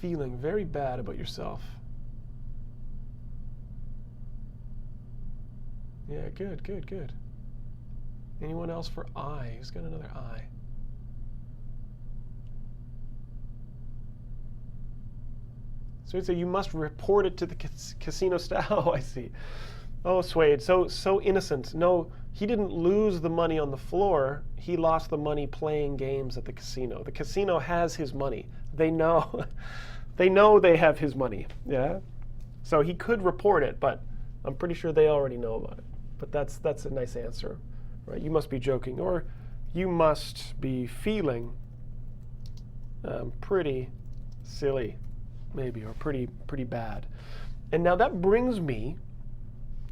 feeling very bad about yourself. Yeah, good. Anyone else for I? Who's got another I? So he'd say, you must report it to the casino staff. Oh, I see. Oh, Suede, so innocent. No, he didn't lose the money on the floor. He lost the money playing games at the casino. The casino has his money. They know. They know they have his money. Yeah. So he could report it, but I'm pretty sure they already know about it. But that's a nice answer, right? You must be joking, or you must be feeling pretty silly, maybe, or pretty bad. And now that brings me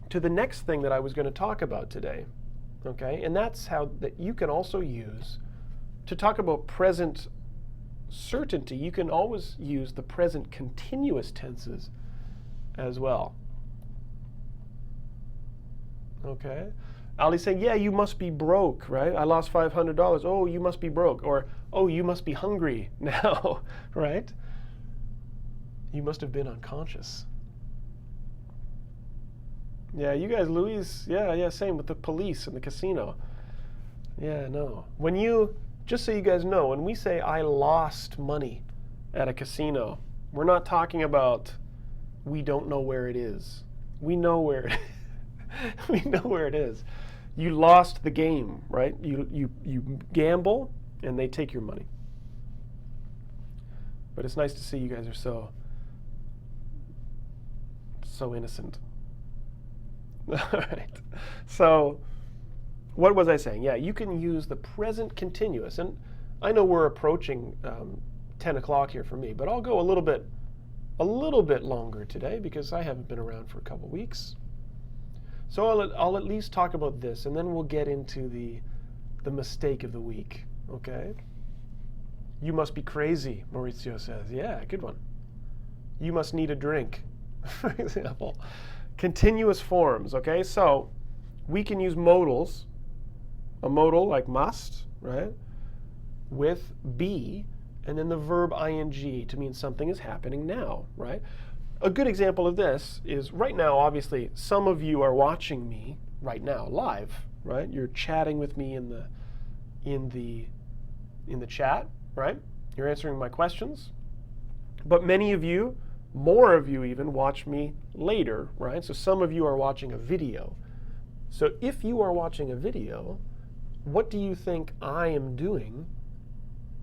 to the next thing that I was going to talk about today, okay? And that's how that you can also use to talk about present certainty. You can always use the present continuous tenses as well. Okay? Ali's saying, yeah, you must be broke, right? I lost $500. Oh, you must be broke. Or, oh, you must be hungry now, right? You must have been unconscious. Yeah, you guys, Louise, yeah, same with the police and the casino. Yeah, no. When you, just so you guys know, when we say I lost money at a casino, we're not talking about we don't know where it is. We know where it is. We know where it is. You lost the game, right? You gamble and they take your money. But it's nice to see you guys are so innocent. All right. So what was I saying? Yeah, you can use the present continuous. And I know we're approaching 10 o'clock here for me, but I'll go a little bit longer today because I haven't been around for a couple weeks. So I'll at least talk about this, and then we'll get into the mistake of the week, okay? You must be crazy, Maurizio says. Yeah, good one. You must need a drink, for example. Continuous forms, okay? So we can use modals, a modal like must, right? With be, and then the verb ing to mean something is happening now, right? A good example of this is right now, obviously, some of you are watching me right now, live, right? You're chatting with me in the chat, right? You're answering my questions. But many of you, more of you even, watch me later, right? So some of you are watching a video. So if you are watching a video, what do you think I am doing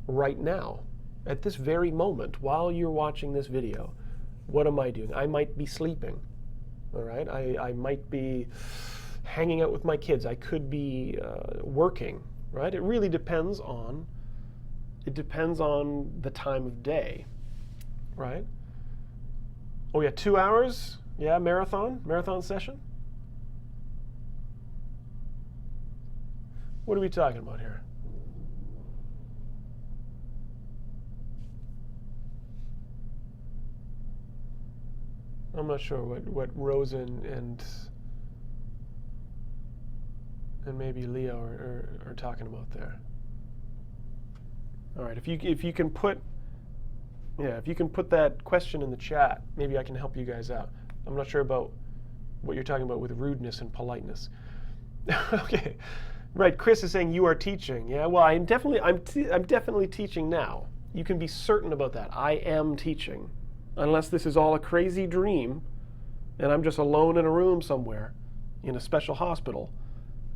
right now, at this very moment, while you're watching this video? What am I doing? I might be sleeping, all right? I might be hanging out with my kids. I could be working, right? It really depends on the time of day, right? Oh yeah, 2 hours? Yeah, marathon session? What are we talking about here? I'm not sure what Rosen and maybe Leo are talking about there. All right, if you can put that question in the chat, maybe I can help you guys out. I'm not sure about what you're talking about with rudeness and politeness. Okay, right. Chris is saying you are teaching. Yeah, well, I'm definitely teaching now. You can be certain about that. I am teaching. Unless this is all a crazy dream and I'm just alone in a room somewhere in a special hospital.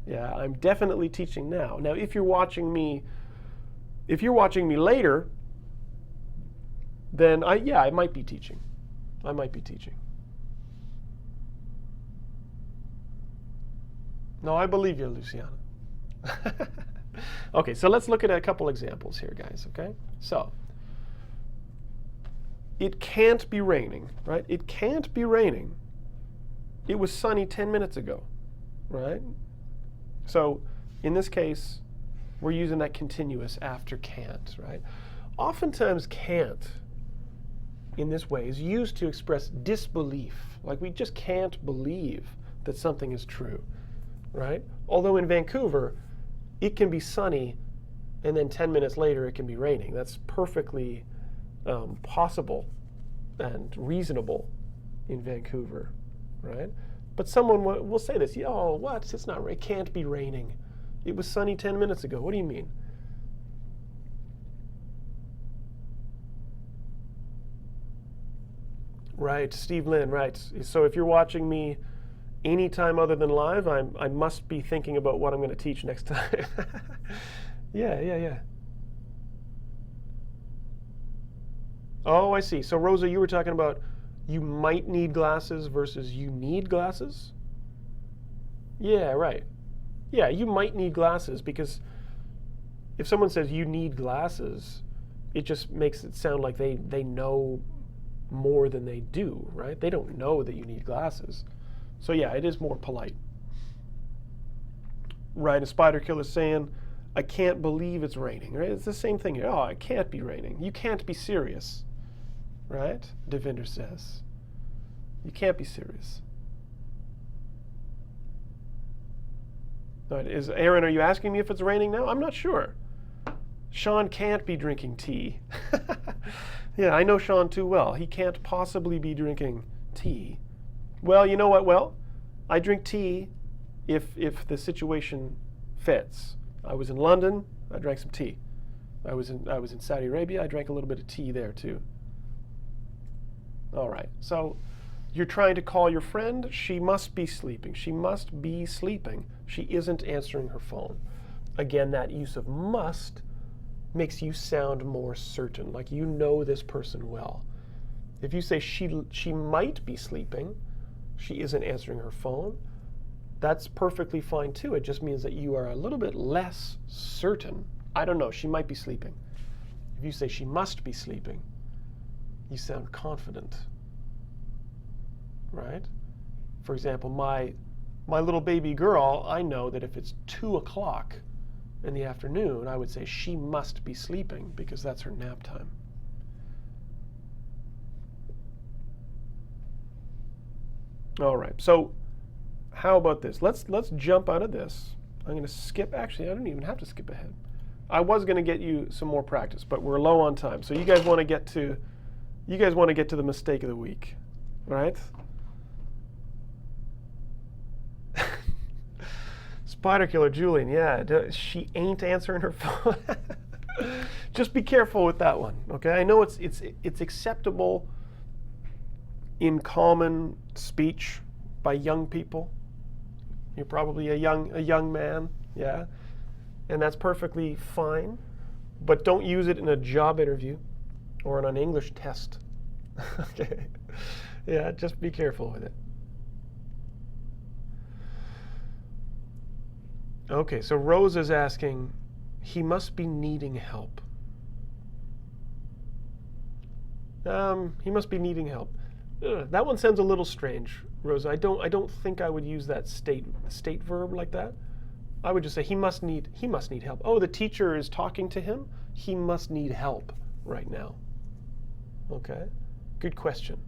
Yeah, I'm definitely teaching now. Now, if you're watching me later, then I might be teaching. I might be teaching. No, I believe you, Luciana. Okay, so let's look at a couple examples here, guys, okay? So, it can't be raining, right? It can't be raining. It was sunny 10 minutes ago, right? So in this case, we're using that continuous after can't, right? Oftentimes can't in this way is used to express disbelief. Like we just can't believe that something is true, right? Although in Vancouver, it can be sunny and then 10 minutes later it can be raining. That's perfectly possible and reasonable in Vancouver, right? But someone will say this, oh, what? It's not, it can't be raining. It was sunny 10 minutes ago. What do you mean? Right, Steve Lynn, right. So if you're watching me anytime other than live, I must be thinking about what I'm going to teach next time. Yeah. Oh, I see. So Rosa, you were talking about you might need glasses versus you need glasses? Yeah, right. Yeah, you might need glasses because if someone says you need glasses, it just makes it sound like they know more than they do, right? They don't know that you need glasses. So yeah, it is more polite. Right, a spider killer's saying, I can't believe it's raining, right? It's the same thing here. Oh, it can't be raining. You can't be serious, right? Devinder says. You can't be serious. Right, Aaron, are you asking me if it's raining now? I'm not sure. Shaun can't be drinking tea. Yeah, I know Shaun too well. He can't possibly be drinking tea. Well, you know what? Well, I drink tea if the situation fits. I was in London, I drank some tea. I was in Saudi Arabia, I drank a little bit of tea there too. All right, so you're trying to call your friend. She must be sleeping. She must be sleeping. She isn't answering her phone. Again, that use of must makes you sound more certain, like you know this person well. If you say she might be sleeping, she isn't answering her phone, that's perfectly fine too. It just means that you are a little bit less certain. I don't know, she might be sleeping. If you say she must be sleeping, you sound confident, right? For example, my little baby girl, I know that if it's 2 o'clock in the afternoon, I would say she must be sleeping because that's her nap time. All right, so how about this? Let's jump out of this. I'm going to skip. Actually, I don't even have to skip ahead. I was going to get you some more practice, but we're low on time. So you guys want to get to the mistake of the week, right? Spider killer Julian, yeah, she ain't answering her phone. Just be careful with that one, okay? I know it's acceptable in common speech by young people. You're probably a young man, yeah, and that's perfectly fine. But don't use it in a job interview or in an English test. Okay, yeah, just be careful with it. Okay, so Rose is asking, he must be needing help. He must be needing help. That one sounds a little strange, Rosa. I don't think I would use that state verb like that. I would just say he must need help. Oh, the teacher is talking to him. He must need help right now. Okay, good question.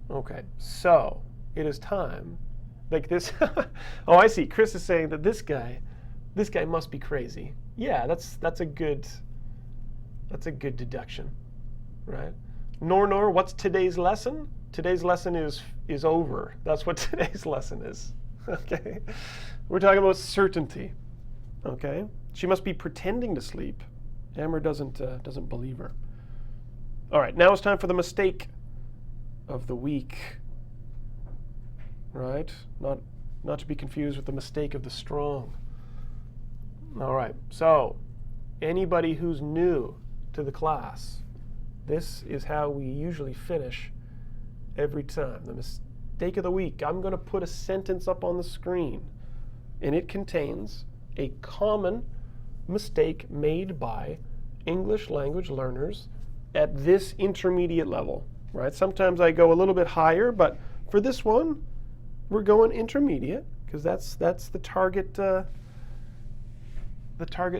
Okay, so it is time. Like this. Oh, I see. Chris is saying that this guy must be crazy. Yeah, that's a good deduction, right? Nor, what's today's lesson? Today's lesson is over. That's what today's lesson is. Okay, we're talking about certainty. Okay, she must be pretending to sleep. Amber doesn't believe her. All right, now it's time for the mistake of the week. Right? Not to be confused with the mistake of the strong. All right, so anybody who's new to the class, this is how we usually finish every time. The mistake of the week. I'm going to put a sentence up on the screen, and it contains a common mistake made by English language learners at this intermediate level. Right? Sometimes I go a little bit higher, but for this one, we're going intermediate because that's the target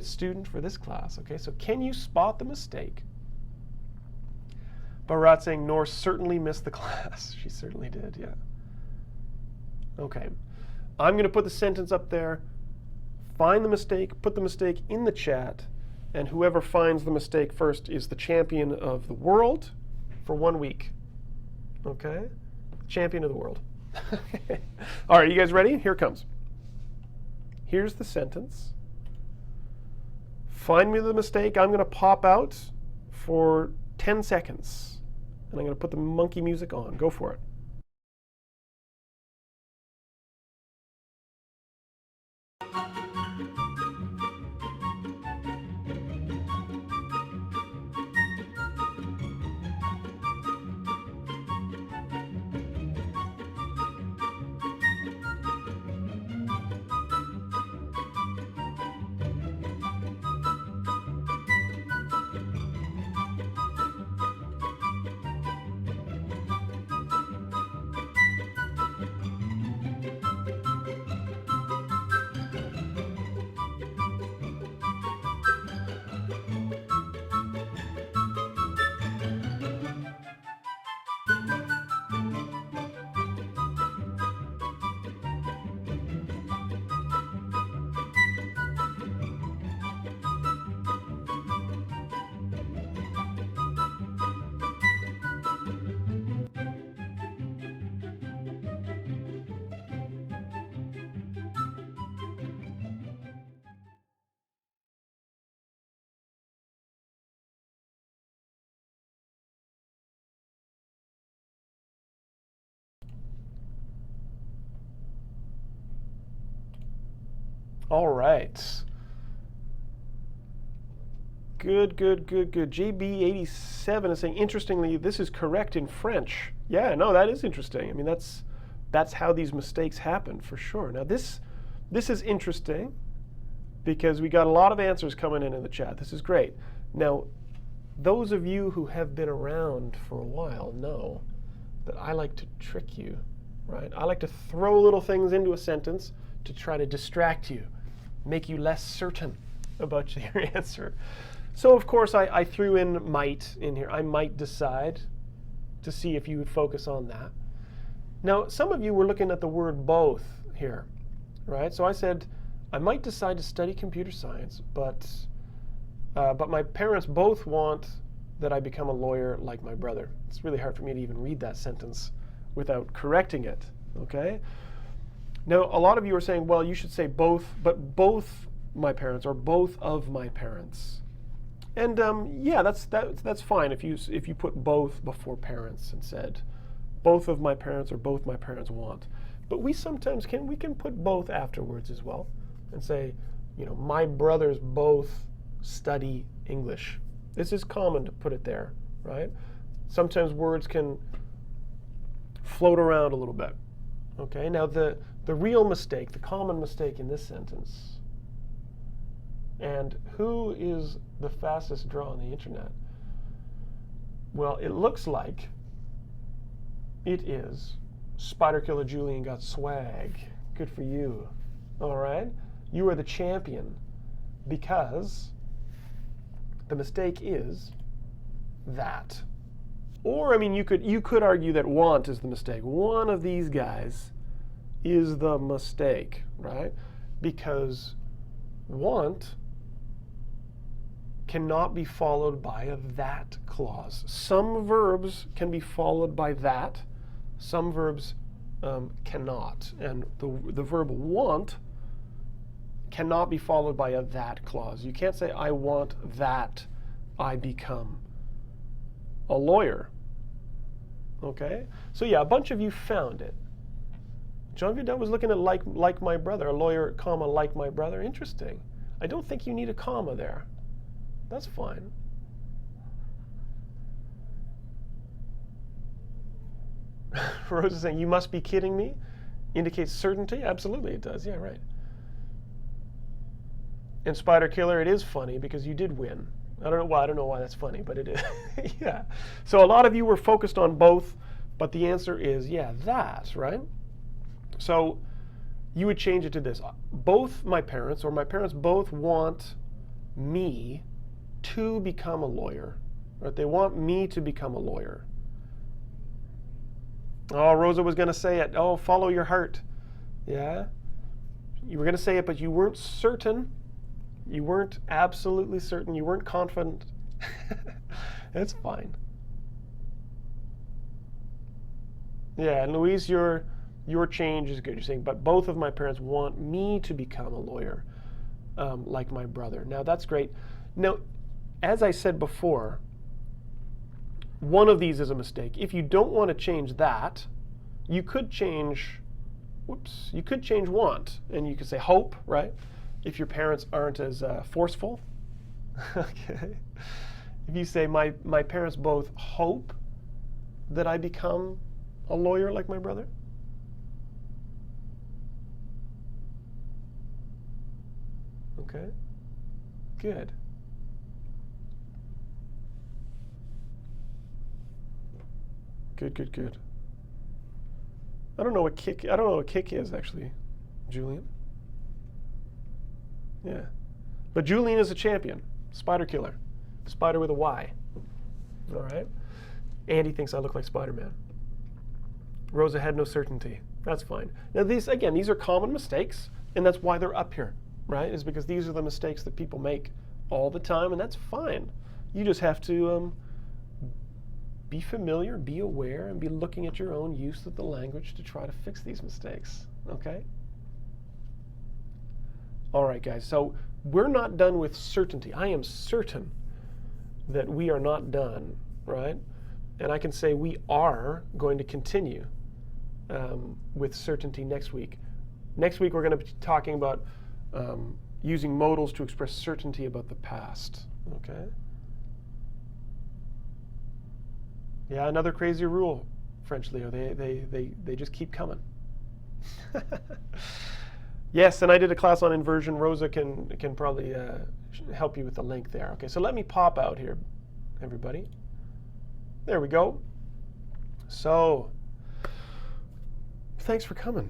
student for this class. Okay, so can you spot the mistake? Bharat saying Nor certainly missed the class. She certainly did, yeah. Okay, I'm going to put the sentence up there. Find the mistake, put the mistake in the chat, and whoever finds the mistake first is the champion of the world for 1 week. Okay, champion of the world. All right, you guys ready? Here it comes. Here's the sentence. Find me the mistake. I'm going to pop out for 10 seconds. And I'm going to put the monkey music on. Go for it. All right. Good. JB87 is saying, interestingly, this is correct in French. Yeah, no, that is interesting. I mean, that's how these mistakes happen for sure. Now this is interesting because we got a lot of answers coming in the chat. This is great. Now, those of you who have been around for a while know that I like to trick you, right? I like to throw little things into a sentence to try to distract you, make you less certain about your answer. So of course I threw in might in here. I might decide, to see if you would focus on that. Now some of you were looking at the word both here, right? So I said I might decide to study computer science, but my parents both want that I become a lawyer like my brother. It's really hard for me to even read that sentence without correcting it, okay? Now, a lot of you are saying, well, you should say both, but both my parents or both of my parents. And yeah, that's fine if you put both before parents and said both of my parents or both my parents want. But we sometimes we can put both afterwards as well and say, you know, my brothers both study English. This is common to put it there, right? Sometimes words can float around a little bit. Okay, now the real mistake, the common mistake in this sentence, and who is the fastest draw on the internet? Well, it looks like it is Spider Killer Julian got swag. Good for you. All right, you are the champion because the mistake is that. Or I mean, you could argue that want is the mistake. One of these guys is the mistake, right? Because want cannot be followed by a that clause. Some verbs can be followed by that. Some verbs cannot. And the verb want cannot be followed by a that clause. You can't say, I want that I become a lawyer. Okay? So yeah, a bunch of you found it. John Vidal was looking at like my brother, a lawyer, comma, like my brother. Interesting. I don't think you need a comma there. That's fine. Rose is saying, you must be kidding me. Indicates certainty? Absolutely it does. Yeah, right. And Spider Killer, it is funny because you did win. I don't know why that's funny, but it is. Yeah. So a lot of you were focused on both, but the answer is, yeah, that, right? So you would change it to this. Both my parents, or my parents both want me to become a lawyer. Right? They want me to become a lawyer. Oh, Rosa was going to say it. Oh, follow your heart. Yeah? You were going to say it, but you weren't certain. You weren't absolutely certain. You weren't confident. That's fine. Yeah, and Louise, your change is good. You're saying, but both of my parents want me to become a lawyer, like my brother. Now, that's great. Now, as I said before, one of these is a mistake. If you don't want to change that, you could change, you could change want, and you could say hope, right? If your parents aren't as forceful. Okay. If you say, my parents both hope that I become a lawyer like my brother. Okay. Good. Good. I don't know what kick is actually, Julian. Yeah. But Julian is a champion. Spider killer. Spider with a Y. All right. Andy thinks I look like Spider-Man. Rosa had no certainty. That's fine. Now these are common mistakes, and that's why they're up here, right? Is because these are the mistakes that people make all the time, and that's fine. You just have to be familiar, be aware, and be looking at your own use of the language to try to fix these mistakes, okay? All right, guys, so we're not done with certainty. I am certain that we are not done, right? And I can say we are going to continue with certainty next week. Next week, we're going to be talking about using modals to express certainty about the past, okay? Yeah, another crazy rule, French Leo. They just keep coming. Yes, and I did a class on inversion. Rosa can probably help you with the link there. Okay, so let me pop out here, everybody. There we go. So, thanks for coming.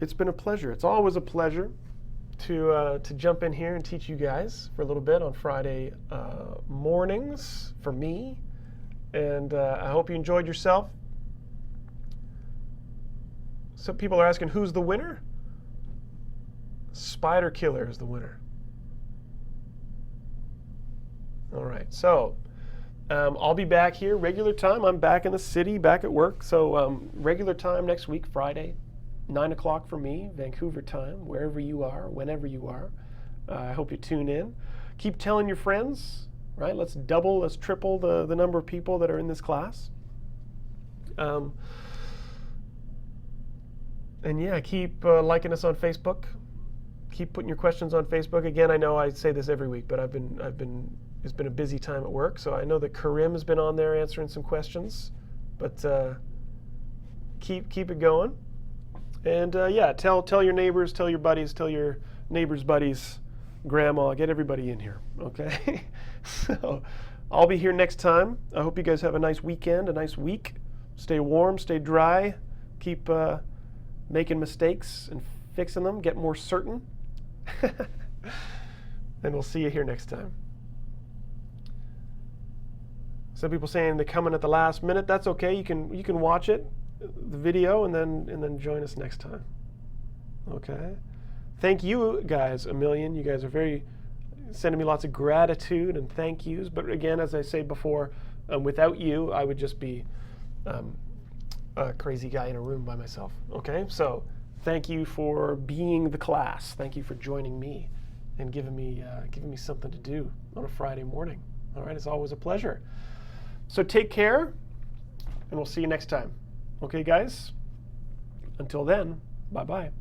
It's been a pleasure. It's always a pleasure to jump in here and teach you guys for a little bit on Friday mornings for me. And I hope you enjoyed yourself. Some people are asking, who's the winner? Spider Killer is the winner. All right, so I'll be back here regular time. I'm back in the city, back at work. So regular time next week, Friday, 9 o'clock for me, Vancouver time, wherever you are, whenever you are. I hope you tune in. Keep telling your friends. Right? Let's triple the number of people that are in this class. And yeah, keep liking us on Facebook. Keep putting your questions on Facebook. Again, I know I say this every week, but it's been a busy time at work. So I know that Karim has been on there answering some questions, but keep it going. And yeah, tell your neighbors, tell your buddies, tell your neighbors' buddies, grandma, get everybody in here, okay? So I'll be here next time. I hope you guys have a nice weekend, a nice week. Stay warm, stay dry, keep making mistakes and fixing them, get more certain. And we'll see you here next time. Some people saying they're coming at the last minute. That's okay. You can watch it, the video, and then join us next time. Okay? Thank you guys a million. You guys are sending me lots of gratitude and thank yous. But again, as I say before, without you, I would just be a crazy guy in a room by myself. Okay? So thank you for being the class. Thank you for joining me and giving me something to do on a Friday morning. All right? It's always a pleasure. So take care, and we'll see you next time. Okay, guys? Until then, bye-bye.